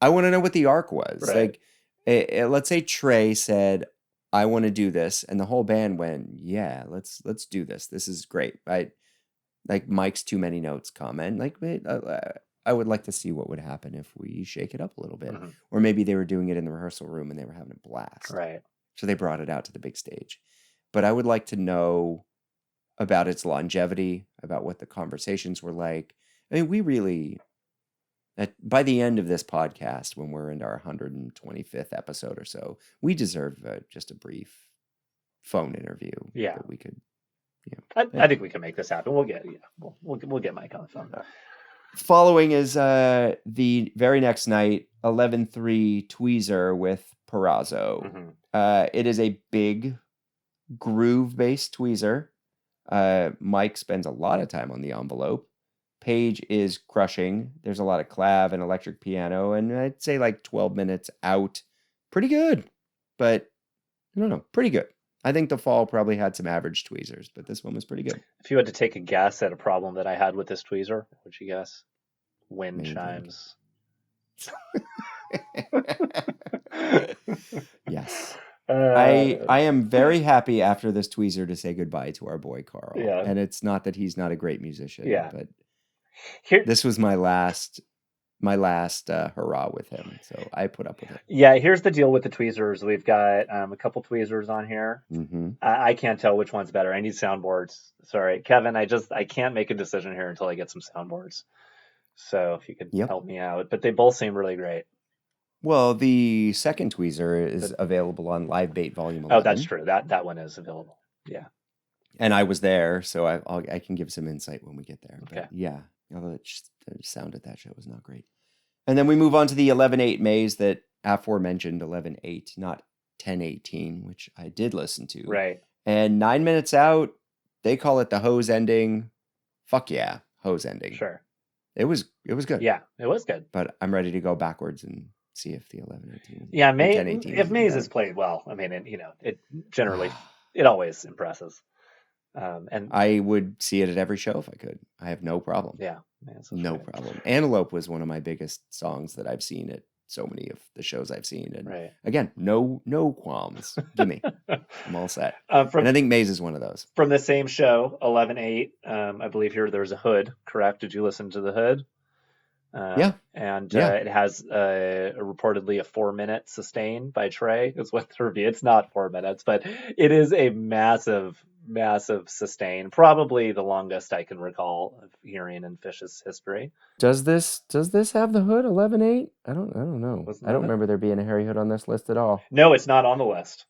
I want to know what the arc was. Right. Like, let's say Trey said, "I want to do this," and the whole band went, "Yeah, let's do this. This is great." Right? Like Mike's too many notes comment. Like, I would like to see what would happen if we shake it up a little bit, or maybe they were doing it in the rehearsal room and they were having a blast. Right. So they brought it out to the big stage. But I would like to know about its longevity, about what the conversations were like. I mean, we really, by the end of this podcast, when we're into our 125th episode or so, we deserve just a brief phone interview. Yeah, that we could. I think we can make this happen. We'll get we'll get Mike on the phone. Following is the very next night, 11-3 Tweezer with Perazzo. It is a big groove-based tweezer. Mike spends a lot of time on the envelope. Page is crushing. There's a lot of clav and electric piano, and I'd say like 12 minutes out. Pretty good, but I don't know, pretty good. I think The Fall probably had some average tweezers, but this one was pretty good. If you had to take a guess at a problem that I had with this tweezer, what would you guess? Wind chimes. Yes. I am very happy after this tweezer to say goodbye to our boy Carl. Yeah. And it's not that he's not a great musician, but this was my last hurrah with him. So I put up with it. Yeah, here's the deal with the tweezers. We've got a couple tweezers on here. I can't tell which one's better. I need soundboards. Sorry, Kevin, I can't make a decision here until I get some soundboards. So if you could help me out. But they both seem really great. Well, the second tweezer is available on Live Bait Volume 11. Oh, that's true. That one is available. Yeah. And I was there, so I can give some insight when we get there. Okay. But yeah, although the sound at that show was not great. And then we move on to the 11-8 maze that aforementioned 11-8, not 10-18, which I did listen to. Right. And 9 minutes out, they call it the hose ending. Fuck yeah, hose ending. Sure. It was good. Yeah, it was good. But I'm ready to go backwards and see if the 11-18. Yeah, if Maze is played well, I mean, it generally it always impresses. And I would see it at every show if I could. I have no problem. yeah, man, so No right. problem. Antelope was one of my biggest songs that I've seen at so many of the shows I've seen. And Right. again, no qualms. Gimme. I'm all set. From And I think Maze is one of those. from the same show, 11/8. I believe here there's a hood. Correct? Did you listen to the hood? Yeah. And Yeah. it has reportedly a 4-minute sustain by Trey. Is what the review. It's not 4 minutes, but it is a massive, massive sustain. Probably the longest I can recall of hearing in Phish's history. Does this have the hood 11/8? I don't know. Wasn't I don't that it? remember there being a Harry Hood on this list at all. No, it's not on the list.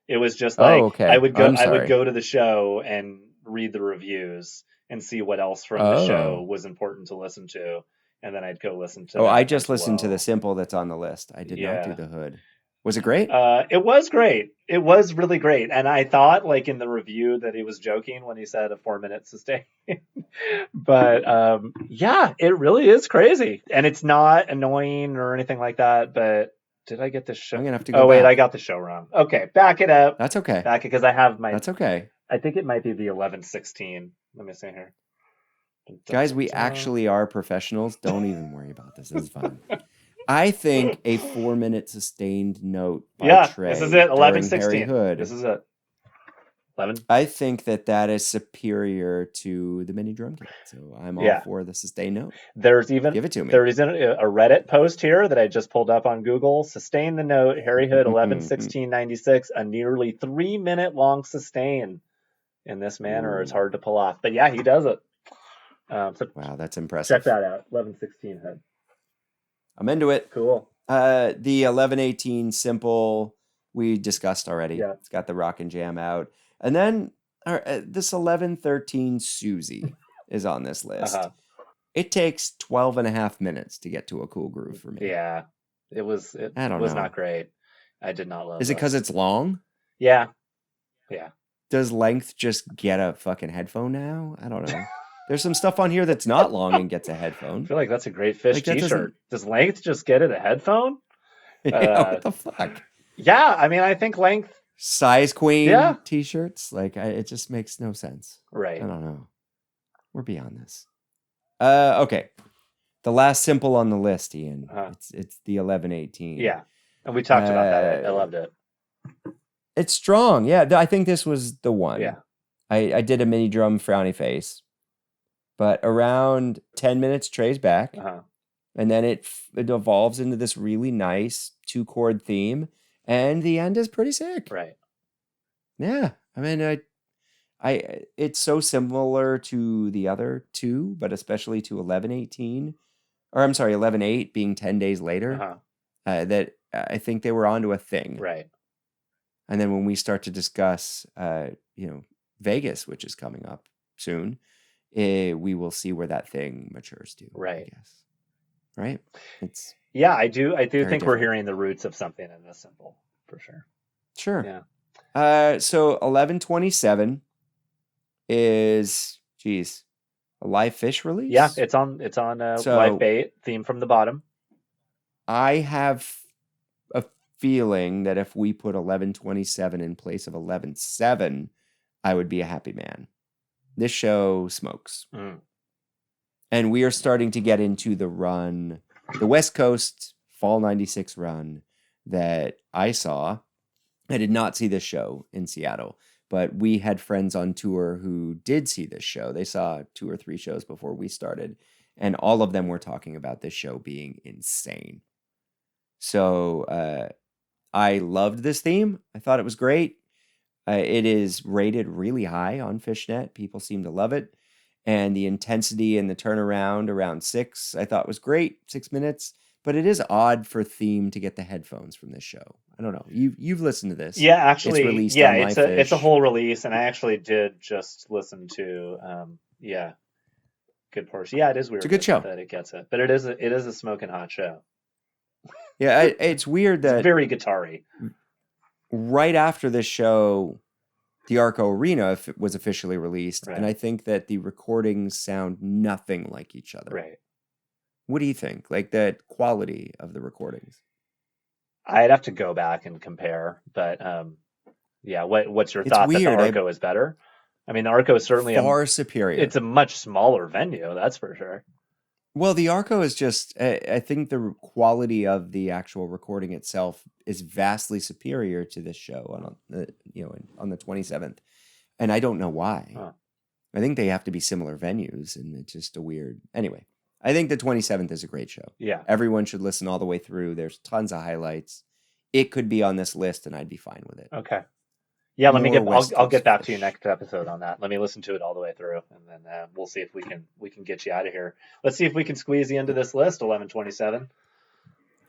It was just Oh, like okay. I'm I would sorry. go to the show and read the reviews and see what else from the show Oh. was important to listen to, and then I'd go listen to Oh, I that just as listened to the well. simple that's on the list. I did not do Yeah. the hood. Was it great? It was great. It was really great. And I thought, like in the review, that he was joking when he said a 4-minute sustain. But yeah, it really is crazy. And it's not annoying or anything like that. But did I get the show? I'm gonna have to Oh, go wait, I back. got the show wrong. Okay, back it up. That's okay. Back it because I have my. That's okay. I think it might be the 11/16. Let me see here. Guys, we actually are professionals. Don't even worry about this. This is fine. I think a 4-minute sustained note by Yeah, Trey this is it. during 11/16. Harry Hood. This is it. 11. I think that is superior to the mini drum kit. So I'm all for the sustained note. There's even Give it to me. There is a Reddit post here that I just pulled up on Google. Sustain the note, Harry Hood 11/16/96, a nearly 3-minute long sustain in this manner is hard to pull off. But yeah, he does it. So wow, that's impressive. check that out. 11/16 Hood. I'm into it. Cool. The 11/18 simple we discussed already. Yeah. It's got the rock and jam out. And then this 11/13 Susie is on this list. It takes 12 and a half minutes to get to a cool groove for me. Yeah. It was not great. I did not love it. Is it because it's long? Yeah. Yeah. Does length just get a fucking headphone now? I don't know. There's some stuff on here that's not long and gets a headphone. I feel like that's a great Phish Like, t-shirt. Does length just get it a headphone? Yeah, what the fuck? Yeah, I mean, I think length. Size Queen t-shirts. Like, it just makes no sense. Right. I don't know. We're beyond this. Okay. The last simple on the list, Ian. It's the 11/18. Yeah. And we talked about that. I loved it. It's strong. Yeah, I think this was the one. Yeah. I did a mini drum frowny face. But around 10 minutes, Trey's back. And then it evolves into this really nice 2-chord theme. And the end is pretty sick. Right. Yeah. I mean, it's so similar to the other two, but especially to 11/18. Or I'm sorry, 11/8 being 10 days later. That I think they were onto a thing. Right. And then when we start to discuss, Vegas, which is coming up soon, we will see where that thing matures to. Right. I guess. Right. I do think different. we're hearing the roots of something in this simple for sure. Sure. Yeah. So 11/27 is a live Phish release. Yeah, it's on Live Bait theme from the bottom. I have a feeling that if we put 11/27 in place of 11/7, I would be a happy man. This show smokes. And we are starting to get into the run, the West Coast Fall 96 run that I saw. I did not see this show in Seattle, but we had friends on tour who did see this show. They saw 2 or 3 shows before we started, and all of them were talking about this show being insane. So I loved this theme. I thought it was great. It is rated really high on Fishnet. People seem to love it. And the intensity and the turnaround around 6, I thought was great. 6 minutes. But it is odd for theme to get the headphones from this show. I don't know. You've listened to this. Yeah, actually, it's released on MyFish. it's a whole release, and I actually did just listen to good portion. Yeah, it is weird. It's a good show that it gets it, but it is a smoking hot show. Yeah, it's weird that it's very guitar-y. Right after this show, the Arco Arena was officially released, and I think that the recordings sound nothing like each other. Right. What do you think? Like the quality of the recordings? I'd have to go back and compare, but what's your thought? Weird. That the Arco is better? I mean, the Arco is certainly Far superior. it's a much smaller venue, that's for sure. Well, the Arco is just, I think the quality of the actual recording itself is vastly superior to this show on the 27th. And I don't know why. Huh. I think they have to be similar venues, and it's just a weird. Anyway, I think the 27th is a great show. Yeah. Everyone should listen all the way through. There's tons of highlights. It could be on this list, and I'd be fine with it. Okay. Yeah, I'll get back to you Phish. next episode on that. Let me listen to it all the way through, and then we'll see if we can get you out of here. Let's see if we can squeeze you into this list, 1127.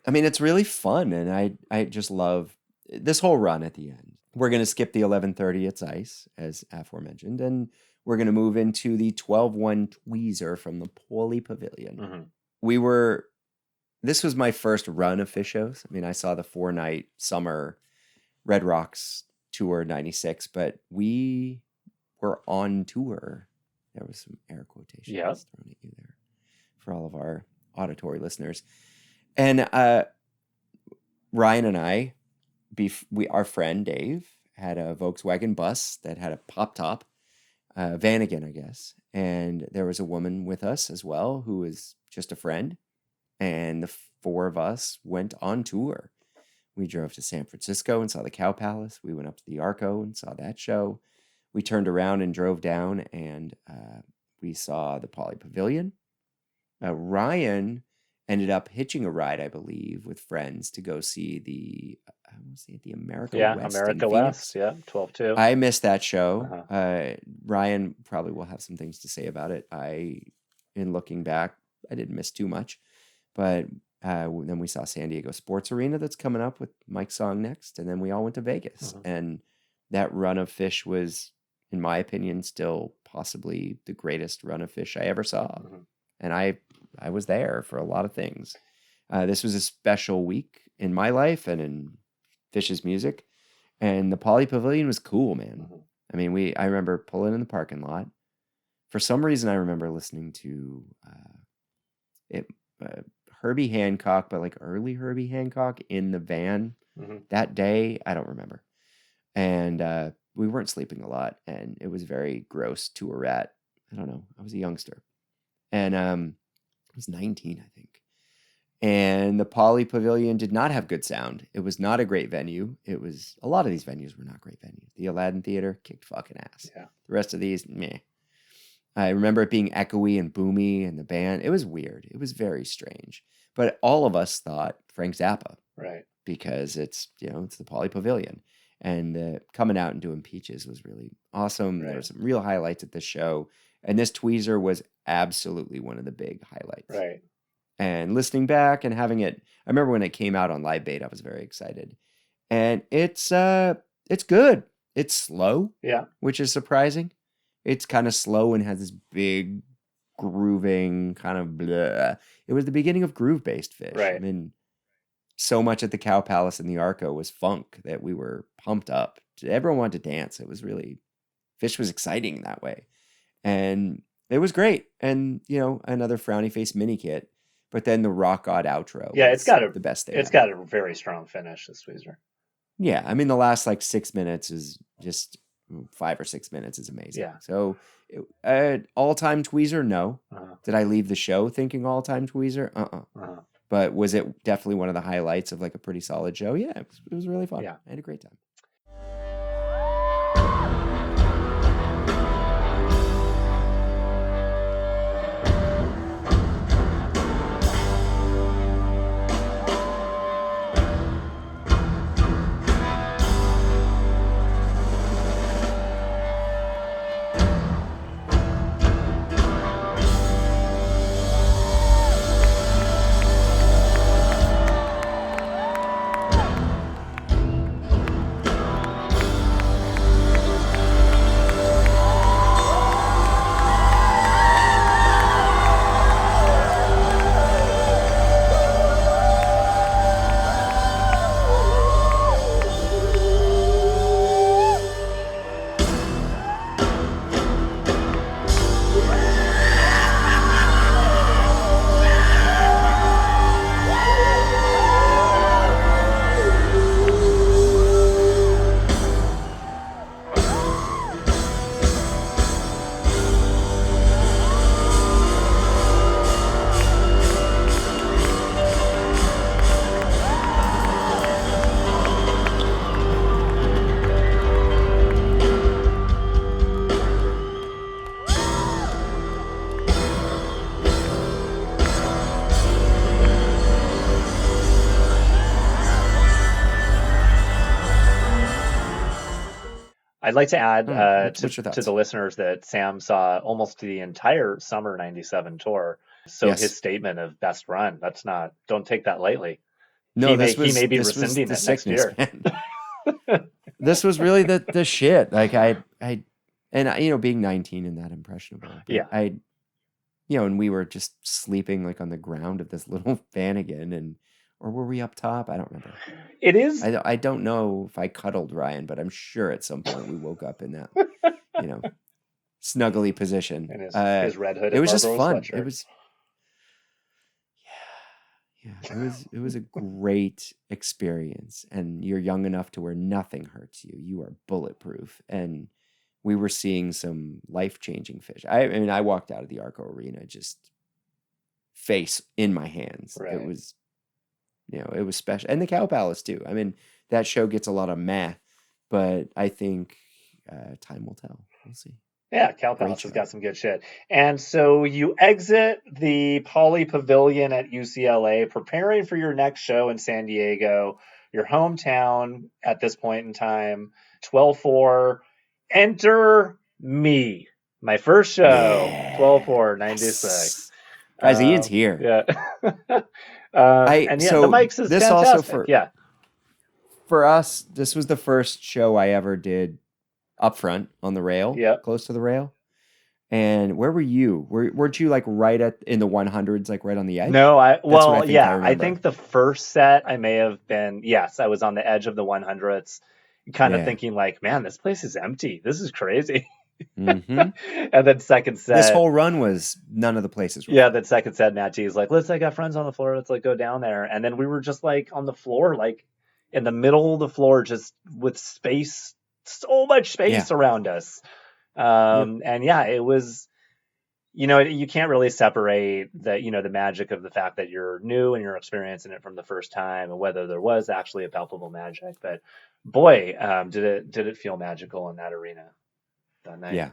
I mean, it's really fun, and I just love this whole run at the end. We're going to skip the 11:30 It's Ice, as aforementioned, and we're going to move into the 12:1 Tweezer from the Pauley Pavilion. Mm-hmm. This was my first run of Phish shows. I mean, I saw the 4-night summer Red Rocks tour 96, but we were on tour. There was some air quotations thrown at you there for all of our auditory listeners. And Ryan and I, our friend Dave, had a Volkswagen bus that had a pop top, Vanagon, I guess. And there was a woman with us as well who was just a friend. And the four of us went on tour. We drove to San Francisco and saw the Cow Palace. We went up to the Arco and saw that show. We turned around and drove down, and we saw the Pauley Pavilion. Ryan ended up hitching a ride, I believe, with friends to go see the America West. America West. Yeah, 12-2. I missed that show. Ryan probably will have some things to say about it. In looking back, I didn't miss too much, but then we saw San Diego Sports Arena that's coming up with Mike's song next, and then we all went to Vegas. And that run of Phish was, in my opinion, still possibly the greatest run of Phish I ever saw. And I was there for a lot of things. This was a special week in my life and in Phish's music. And the Pauley Pavilion was cool, man. I mean, I remember pulling in the parking lot. For some reason, I remember listening to Herbie Hancock, but like early Herbie Hancock in the van that day. I don't remember. And we weren't sleeping a lot, and it was very gross tour rat. I don't know. I was a youngster. And I was 19, I think. And the Pauley Pavilion did not have good sound. It was not a great venue. A lot of these venues were not great venues. The Aladdin Theater kicked fucking ass. Yeah. The rest of these, meh. I remember it being echoey and boomy, and the band, it was weird. It was very strange. But all of us thought Frank Zappa. Right. Because it's the Pauley Pavilion. And coming out and doing Peaches was really awesome. Right. There were some real highlights at this show. And this Tweezer was absolutely one of the big highlights. Right. And listening back and having it, I remember when it came out on Live Bait, I was very excited. And it's good. It's slow. Yeah. Which is surprising. It's kind of slow and has this big grooving kind of blah. It was the beginning of groove-based Phish. Right. I mean, so much at the Cow Palace and the Arco was funk that we were pumped up. Everyone wanted to dance. It was really, Phish was exciting in that way. And it was great. And, another frowny face mini kit. But then the Rock God outro. Yeah, it's got the best thing. It's got a very strong finish, this Tweezer. Yeah, I mean, the last 6 minutes is just 5 or 6 minutes is amazing. Yeah. So, all-time Tweezer? No. Did I leave the show thinking all-time Tweezer? But was it definitely one of the highlights of a pretty solid show? Yeah, it was really fun. Yeah. I had a great time. I'd like to add I don't know. What's your to thoughts? the listeners that Sam saw almost the entire summer '97 tour. So his Yes. statement of best run, don't take that lightly. No, He may be this was rescinding the it next sickness, year. man. This was really the shit. Like being 19 and that impressionable, but Yeah. and we were just sleeping like on the ground of this little van again, or were we up top? I don't remember. It is. I don't know if I cuddled Ryan, but I'm sure at some point we woke up in that, snuggly position. In his red hooded It was just Marlboro fun. sweatshirt. It was, yeah. It was a great experience, and you're young enough to where nothing hurts you. You are bulletproof, and we were seeing some life-changing Phish. I mean, I walked out of the Arco Arena just face in my hands. Right. It was, it was special, and the Cow Palace too. I mean, that show gets a lot of meh, but I think time will tell. We'll see. Yeah, Cow Palace has got some good shit. And so you exit the Poly Pavilion at UCLA, preparing for your next show in San Diego, your hometown at this point in time. 12/4. Enter me. My first show, Yeah. 12/4/96. Guys, Ian's here. Yeah. So the Mike's is this fantastic. also for us, this was the first show I ever did up front on the rail, close to the rail. And where were you? Weren't you like right in the 100s, like right on the edge? No, I think the first set I may have been, yes, I was on the edge of the 100s, kind of thinking like, man, this place is empty. This is crazy. Mm-hmm. And then second set, this whole run was none of the places were. Yeah, then second set, Matt T is like, I got friends on the floor, let's like go down there. And then we were just like on the floor, like in the middle of the floor, just with space, so much space around us. And it was, you can't really separate the magic of the fact that you're new and you're experiencing it from the first time, and whether there was actually a palpable magic. But boy, did it feel magical in that arena that night. Yeah.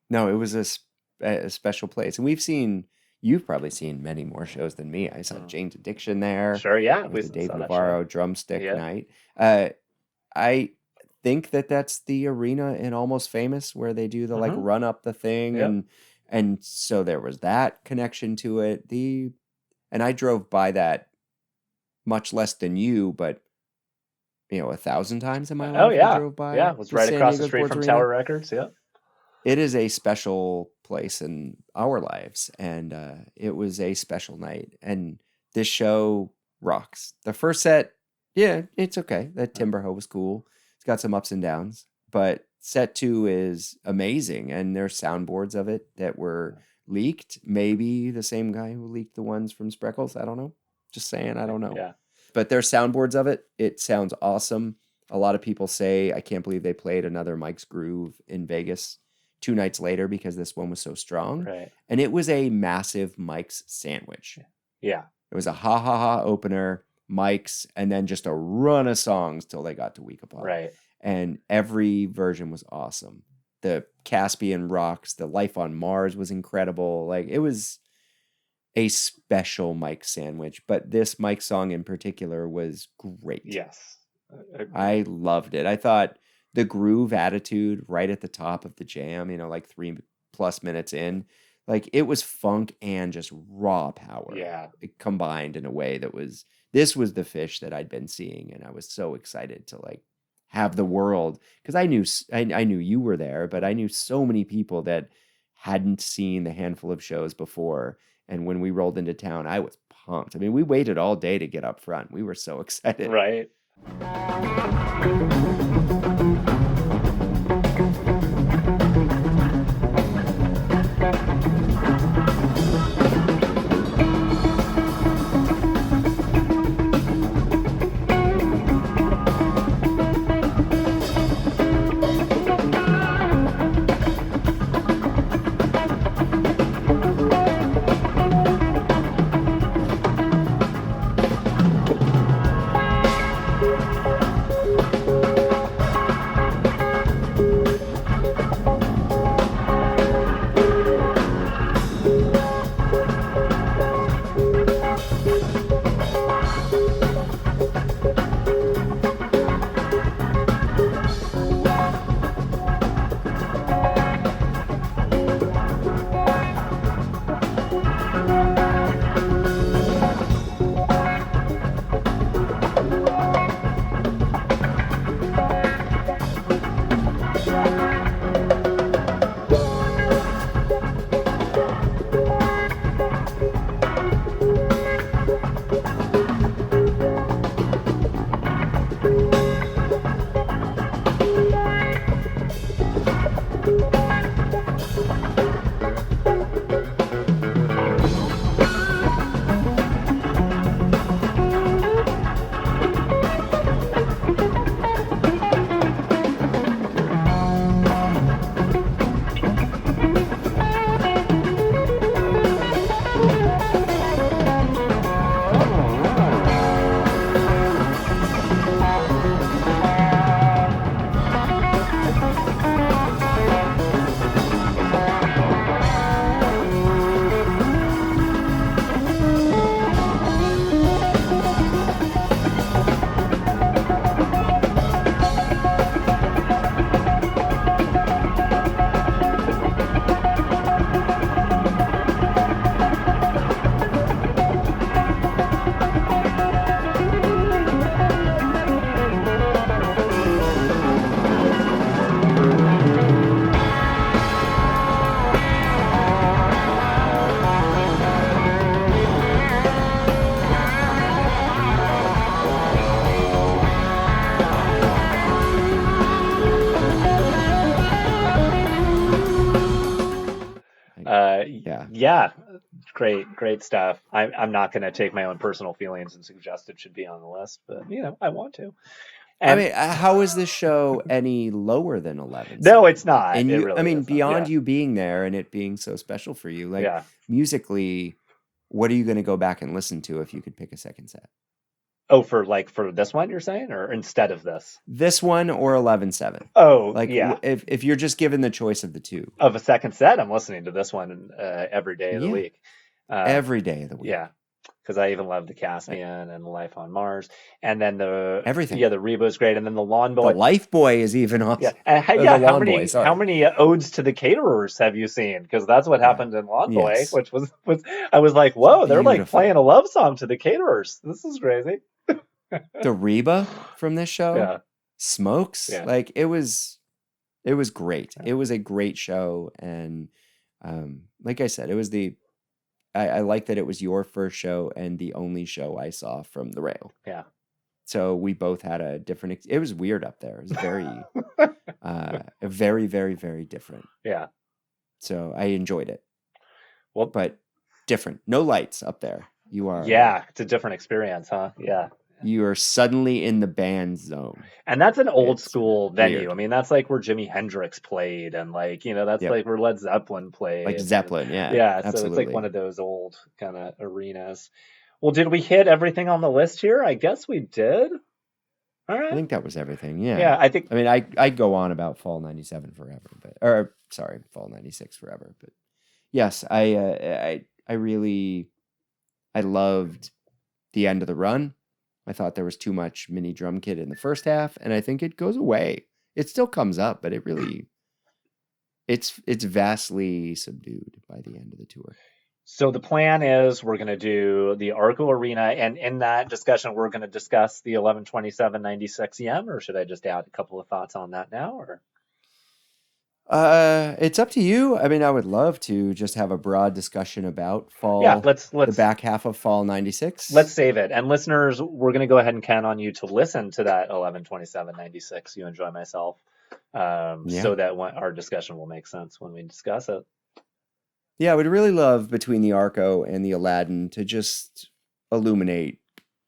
No, it was a special place. And you've probably seen many more shows than me. I saw Jane's Addiction there. Sure, yeah. We the Dave Navarro drumstick night. I think that's the arena in Almost Famous where they do the like run up the thing, and so there was that connection to it. And I drove by that much less than you, but 1,000 times in my life. I drove by. Yeah, it was right across the street from Tower Records. Yeah, it is a special place in our lives, and it was a special night. And this show rocks. The first set, it's okay. That Timberho was cool. It's got some ups and downs, but set 2 is amazing, and there's soundboards of it that were leaked. Maybe the same guy who leaked the ones from Spreckles. I don't know. Just saying, I don't know. Yeah. But there's soundboards of it. It sounds awesome. A lot of people say, I can't believe they played another Mike's Groove in Vegas 2 nights later because this one was so strong. Right. And it was a massive Mike's sandwich. Yeah. It was a ha ha ha opener, Mike's, and then just a run of songs till they got to Week Apart. Right. And every version was awesome. The Caspian Rocks, the Life on Mars was incredible. Like, it was a special Mike sandwich, but this Mike song in particular was great. Yes. I loved it. I thought the groove attitude right at the top of the jam, like 3+ minutes in, like it was funk and just raw power. Yeah. It combined in a way this was the Phish that I'd been seeing. And I was so excited to like have the world, because I knew you were there, but I knew so many people that hadn't seen the handful of shows before. And when we rolled into town, I was pumped. I mean, we waited all day to get up front. We were so excited. Right. Yeah. Yeah, great stuff. I'm not going to take my own personal feelings and suggest it should be on the list, but I want to. I And mean, how is this show any lower than no, it's 11/7? not. And It I really mean, isn't. beyond Yeah, you being there and it being so special for you, like yeah. musically, what are you going to go back and listen to if you could pick a second set? Oh, for this one you're saying, or instead of this? This one or 11/7? Oh, Like, yeah. if you're just given the choice of the two, Of a second set, I'm listening to this one every day of the yeah, week. Um, every day of the yeah, week, because I even love the like, Caspian and Life on Mars, and then everything. the Rebo's great, and then the Lawn The Boy. Life Boy is even Yeah, awesome. and The yeah, Lawn Boy, how sorry. many odes to the caterers have you seen? Because that's what Yeah. happened in Lawn Boy, Yes. which was I was like, It's whoa, they're like playing beautiful. a love song to the caterers. This is crazy. The Reba from this show Yeah, smokes. yeah, Like it was great. yeah, It was a great show, and like I said, it was I like that it was your first show and the only show I saw from the rail. yeah. So we both had a different. It was weird up there. It was very, very, very different. Yeah. So I enjoyed it, Well, but different. No lights up there. yeah, it's a different experience, huh? Yeah. You are suddenly in the band zone. And that's an old It's school venue. I weird. mean, that's like where Jimi Hendrix played, and like, that's Yep. like where Led Zeppelin Like played. Zeppelin. Yeah, Yeah, so it's like one absolutely. of those old kind of arenas. Well, did we hit everything on the list here? I guess we did. All I right. think that was everything. Yeah. Yeah, I think I mean, I go on about Fall '97 forever, or sorry, Fall '96 forever. But yes, I really I loved the end of the run. I thought there was too much mini drum kit in the first half, and I think it goes away. It still comes up, but it's vastly subdued by the end of the tour. so. The plan is we're going to do the Arco Arena, and in that discussion, we're going to discuss the 11/27/96 EM, or should I just add a couple of thoughts on that now? Or It's up to you. I mean, I would love to just have a broad discussion about yeah, the back half of Fall let's '96. save it. And listeners, we're going to go ahead and count on you to listen to that 11/27/96. You enjoy myself, Yeah. so that our discussion will make sense when we discuss it. Yeah, I would really love between the Arco and the Aladdin to just illuminate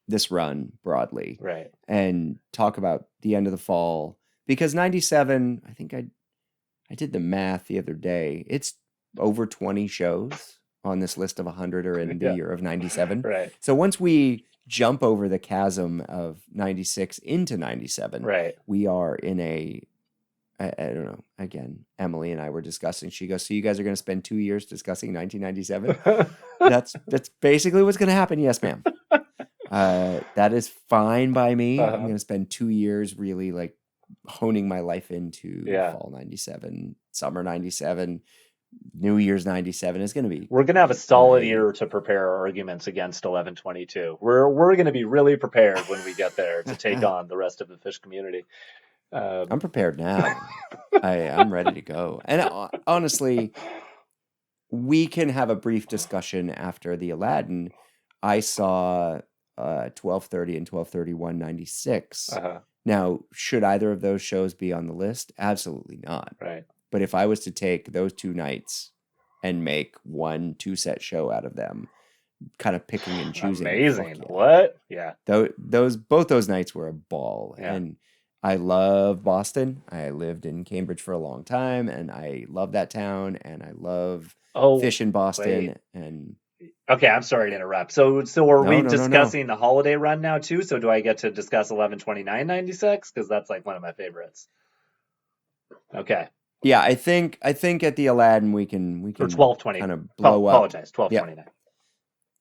this run broadly Right. and talk about the end of the fall because 97, I think I did the math the other day. It's over 20 shows on this list of 100 are in the Yeah. year of 97. Right. So once we jump over the chasm of 96 into 97, Right. we are in I don't know. Again, Emily and I were discussing. She goes, "So you guys are going to spend 2 years discussing 1997?" That's basically what's going to happen. Yes, ma'am. That is fine by me. I'm Uh-huh. going to spend 2 years really like honing my life into Yeah. fall 97, summer 97, New Year's 97. It's going to be We're gonna have a great. And solid year to prepare our arguments against 11/22. We're gonna be really prepared when we get there to take on the rest of the Phish community. I'm Um, prepared now. I'm ready to go. And honestly, we can have a brief discussion after the Aladdin. I saw 12:30 and 12/31/96. uh-huh. Now, should either of those shows be on the list? Absolutely not. Right. But if I was to take those 2 nights and make 1 2-set show out of them, kind of picking and choosing, Amazing. fuck yeah. What? Yeah. Both those nights were a ball. Yeah. And I love Boston. I lived in Cambridge for a long time, and I love that town, and I love Oh, Phish in Boston. wait. And Okay, I'm sorry to interrupt. So are we no. discussing the holiday run now too? So do I get to discuss 11/29/96? Because that's like one of my favorites. Okay. Yeah, I think at the Aladdin we Or can 12/20. kind of blow up. Apologize. Yeah, 12/29.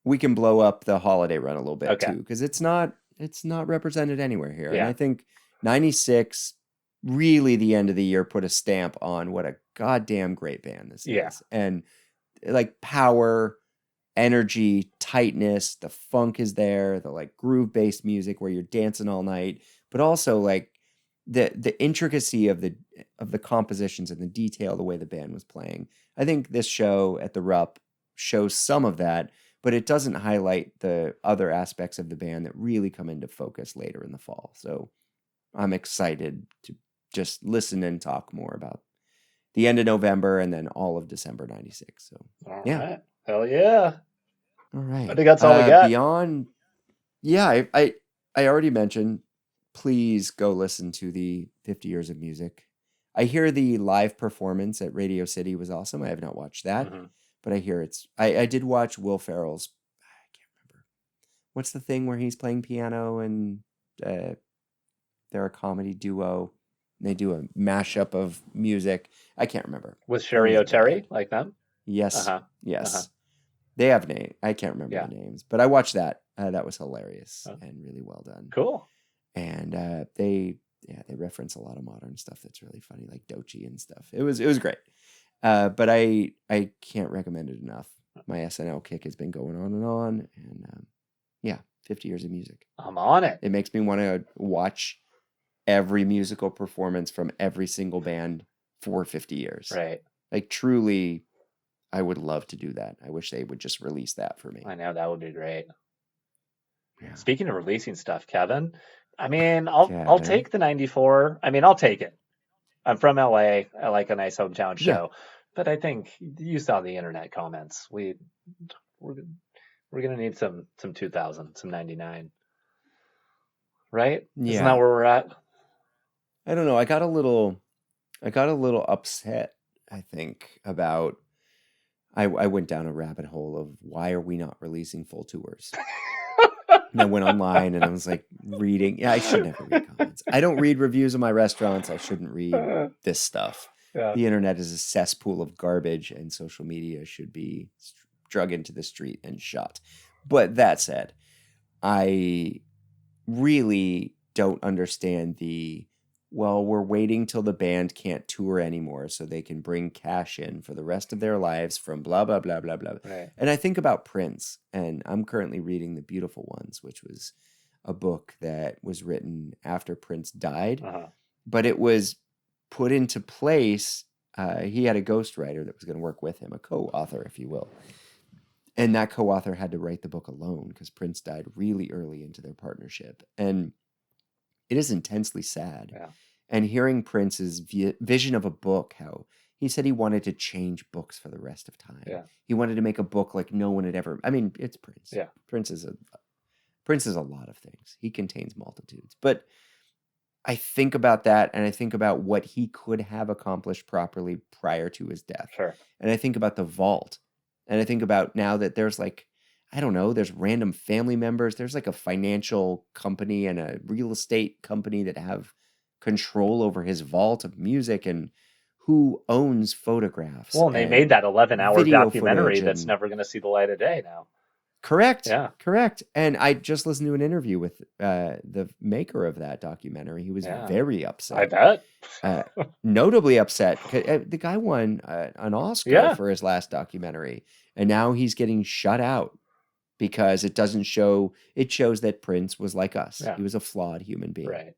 we can blow up the holiday run a little bit Okay. too, because it's not represented anywhere here. And Yeah. I think 96, really the end of the year, put a stamp on what a goddamn great band this Yeah. is. And like power, energy, tightness, the funk is there, the like groove based music where you're dancing all night, but also like the intricacy of the compositions and the detail, the way the band was playing. I think this show at the Rupp shows some of that, but it doesn't highlight the other aspects of the band that really come into focus later in the fall. So I'm excited to just listen and talk more about the end of November and then all of December 96. So, All yeah. right. Hell yeah. All right. I think that's all we got. Beyond, yeah, I already mentioned, please go listen to the 50 Years of Music. I hear the live performance at Radio City was awesome. I have not watched that, but I hear I did watch Will Ferrell's, I can't remember. What's the thing where he's playing piano and they're a comedy duo? And they do a mashup of music. I can't remember. With Sherry O'Terry, like them? Yes. Yes. They have names. I can't remember the names, but I watched that. That was hilarious and really well done. Cool. And they reference a lot of modern stuff that's really funny, like Doechii and stuff. It was great. But I can't recommend it enough. My SNL kick has been going on, and 50 Years of Music. I'm on it. It makes me want to watch every musical performance from every single band for 50 years. Right. Like, truly, I would love to do that. I wish they would just release that for me. I know, that would be great. Yeah. Speaking of releasing stuff, Kevin, I mean, I'll take the 94. I mean, I'll take it. I'm from LA. I like a nice hometown show. But I think you saw the internet comments. We're gonna need some 2000, some 99. Right? Yeah. Isn't that where we're at? I don't know. I got a little upset, I think, about I went down a rabbit hole of why are we not releasing full tours? And I went online and I was like reading. Yeah, I should never read comments. I don't read reviews of my restaurants. I shouldn't read this stuff. Yeah. The internet is a cesspool of garbage and social media should be drug into the street and shot. But that said, I really don't understand we're waiting till the band can't tour anymore so they can bring cash in for the rest of their lives from blah, blah, blah, blah, blah. Right. And I think about Prince, and I'm currently reading The Beautiful Ones, which was a book that was written after Prince died, but it was put into place. He had a ghostwriter that was going to work with him, a co-author, if you will. And that co-author had to write the book alone because Prince died really early into their partnership. And it is intensely sad. Yeah. And hearing Prince's vision of a book, how he said he wanted to change books for the rest of time. Yeah. He wanted to make a book like no one had ever. I mean, it's Prince. Yeah. Prince is a lot of things. He contains multitudes. But I think about that, and I think about what he could have accomplished properly prior to his death. Sure. And I think about the vault. And I think about now that there's there's random family members. There's like a financial company and a real estate company that have control over his vault of music and who owns photographs. Well, and they made that 11-hour documentary that's never going to see the light of day now. Correct. Yeah. Correct. And I just listened to an interview with the maker of that documentary. He was very upset. I bet. Notably upset. The guy won an Oscar for his last documentary, and now he's getting shut out because it doesn't show. It shows that Prince was like us. Yeah. He was a flawed human being. Right.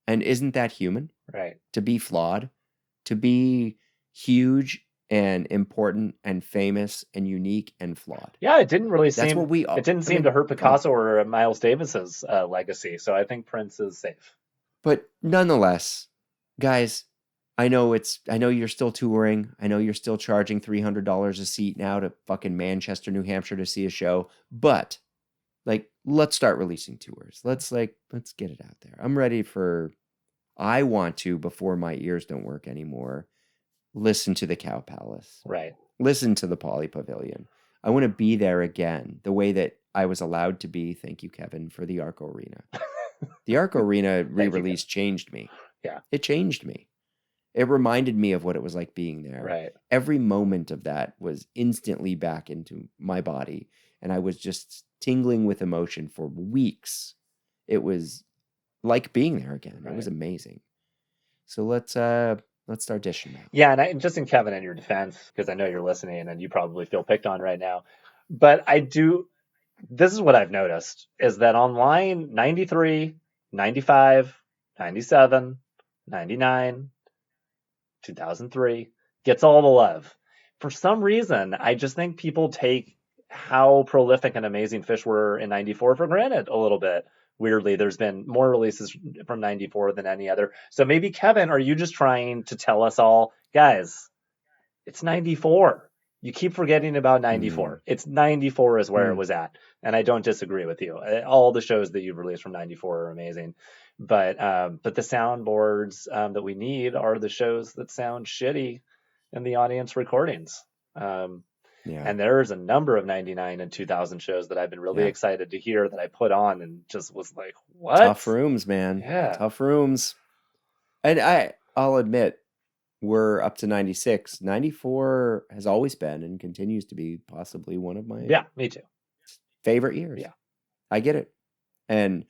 And isn't that human? Right. To be flawed, to be huge and important and famous and unique and flawed. Yeah, it didn't really seem. That's what we. It didn't seem to hurt Picasso or Miles Davis's legacy. So I think Prince is safe. But nonetheless, guys, I know you're still touring. I know you're still charging $300 a seat now to fucking Manchester, New Hampshire to see a show. But let's start releasing tours. Let's get it out there. I'm ready I want to, before my ears don't work anymore, listen to the Cow Palace. Right. Listen to the Poly Pavilion. I want to be there again, the way that I was allowed to be. Thank you, Kevin, for the Arco Arena. The Arco Arena re-release changed me. Yeah. It changed me. It reminded me of what it was like being there. Right. Every moment of that was instantly back into my body, and I was just tingling with emotion for weeks. It was like being there again. Right. It was amazing. So let's start dishing now. Yeah, and just in Kevin, in your defense, because I know you're listening and you probably feel picked on right now, but this is what I've noticed, is that online 93, 95, 97, 99, 2003 gets all the love. For some reason, I just think people take how prolific and amazing Phish were in 94 for granted a little bit. Weirdly, there's been more releases from 94 than any other. So maybe, Kevin, are you just trying to tell us all guys, it's 94. You keep forgetting about Mm. 94. It's 94 is where it was at. And I don't disagree with you. All the shows that you've released from 94 are amazing. But the soundboards that we need are the shows that sound shitty in the audience recordings. Yeah. And there's a number of 99 and 2000 shows that I've been really Yeah. excited to hear that I put on and just was like, what? Tough rooms, man. Yeah. Tough rooms. And I'll admit, we're up to 96. 94 has always been and continues to be possibly one of my me too. favorite years. Yeah. I get it. And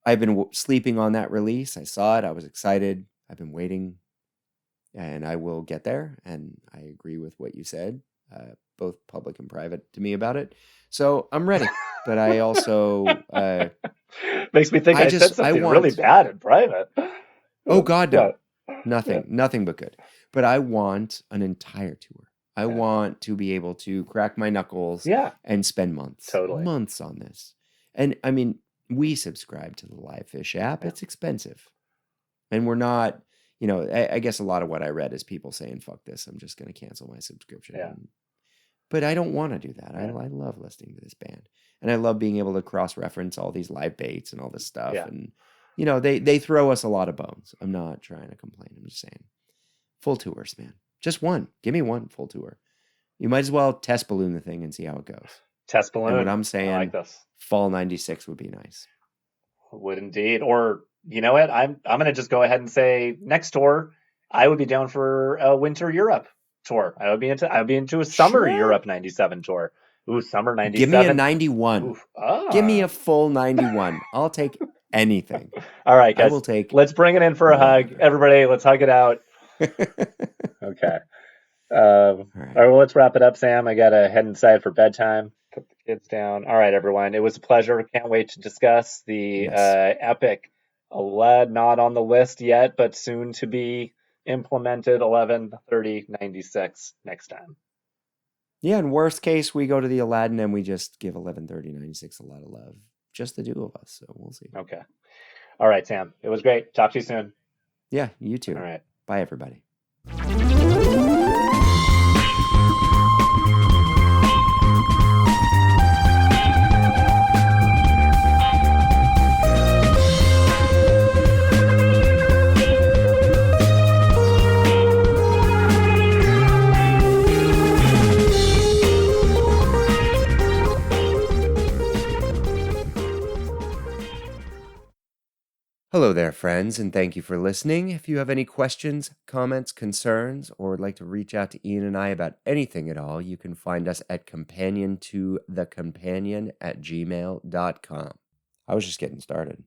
I've been sleeping on that release. I saw it. I was excited. I've been waiting. And I will get there. And I agree with what you said, both public and private, to me about it. So I'm ready. But I also... makes me think I said something really bad in private. Oh, God, no. Nothing but good. But I want an entire tour. I want to be able to crack my knuckles and spend months on this. And I mean, we subscribe to the Live Phish app. It's expensive. And we're not, I guess a lot of what I read is people saying, fuck this, I'm just going to cancel my subscription. Yeah. But I don't want to do that. I love listening to this band. And I love being able to cross-reference all these live dates and all this stuff. Yeah. And they throw us a lot of bones. I'm not trying to complain. I'm just saying, full tours, man. Just one. Give me one full tour. You might as well test balloon the thing and see how it goes. Test balloon. And what I'm saying, I like this. Fall 96 would be nice. Would indeed. Or you know what? I'm going to just go ahead and say next tour, I would be down for a winter Europe tour. I would be into a summer Europe 97 tour. Ooh, summer 97. Give me a 91. Give me a full 91. I'll take anything. All right, guys. I will take. Let's bring it in for a hug. Everybody, let's hug it out. Okay. All right, well, let's wrap it up, Sam. I got to head inside for bedtime. Put the kids down. All right, everyone. It was a pleasure. Can't wait to discuss the epic, not on the list yet, but soon to be implemented 11/30/96 next time. Yeah, in worst case, we go to the Aladdin and we just give 11/30/96 a lot of love. Just the two of us, so we'll see. Okay. All right, Sam. It was great. Talk to you soon. Yeah, you too. All right. Bye, everybody. Hello there, friends, and thank you for listening. If you have any questions, comments, concerns, or would like to reach out to Ian and I about anything at all, you can find us at companiontothecompanion@gmail.com. I was just getting started.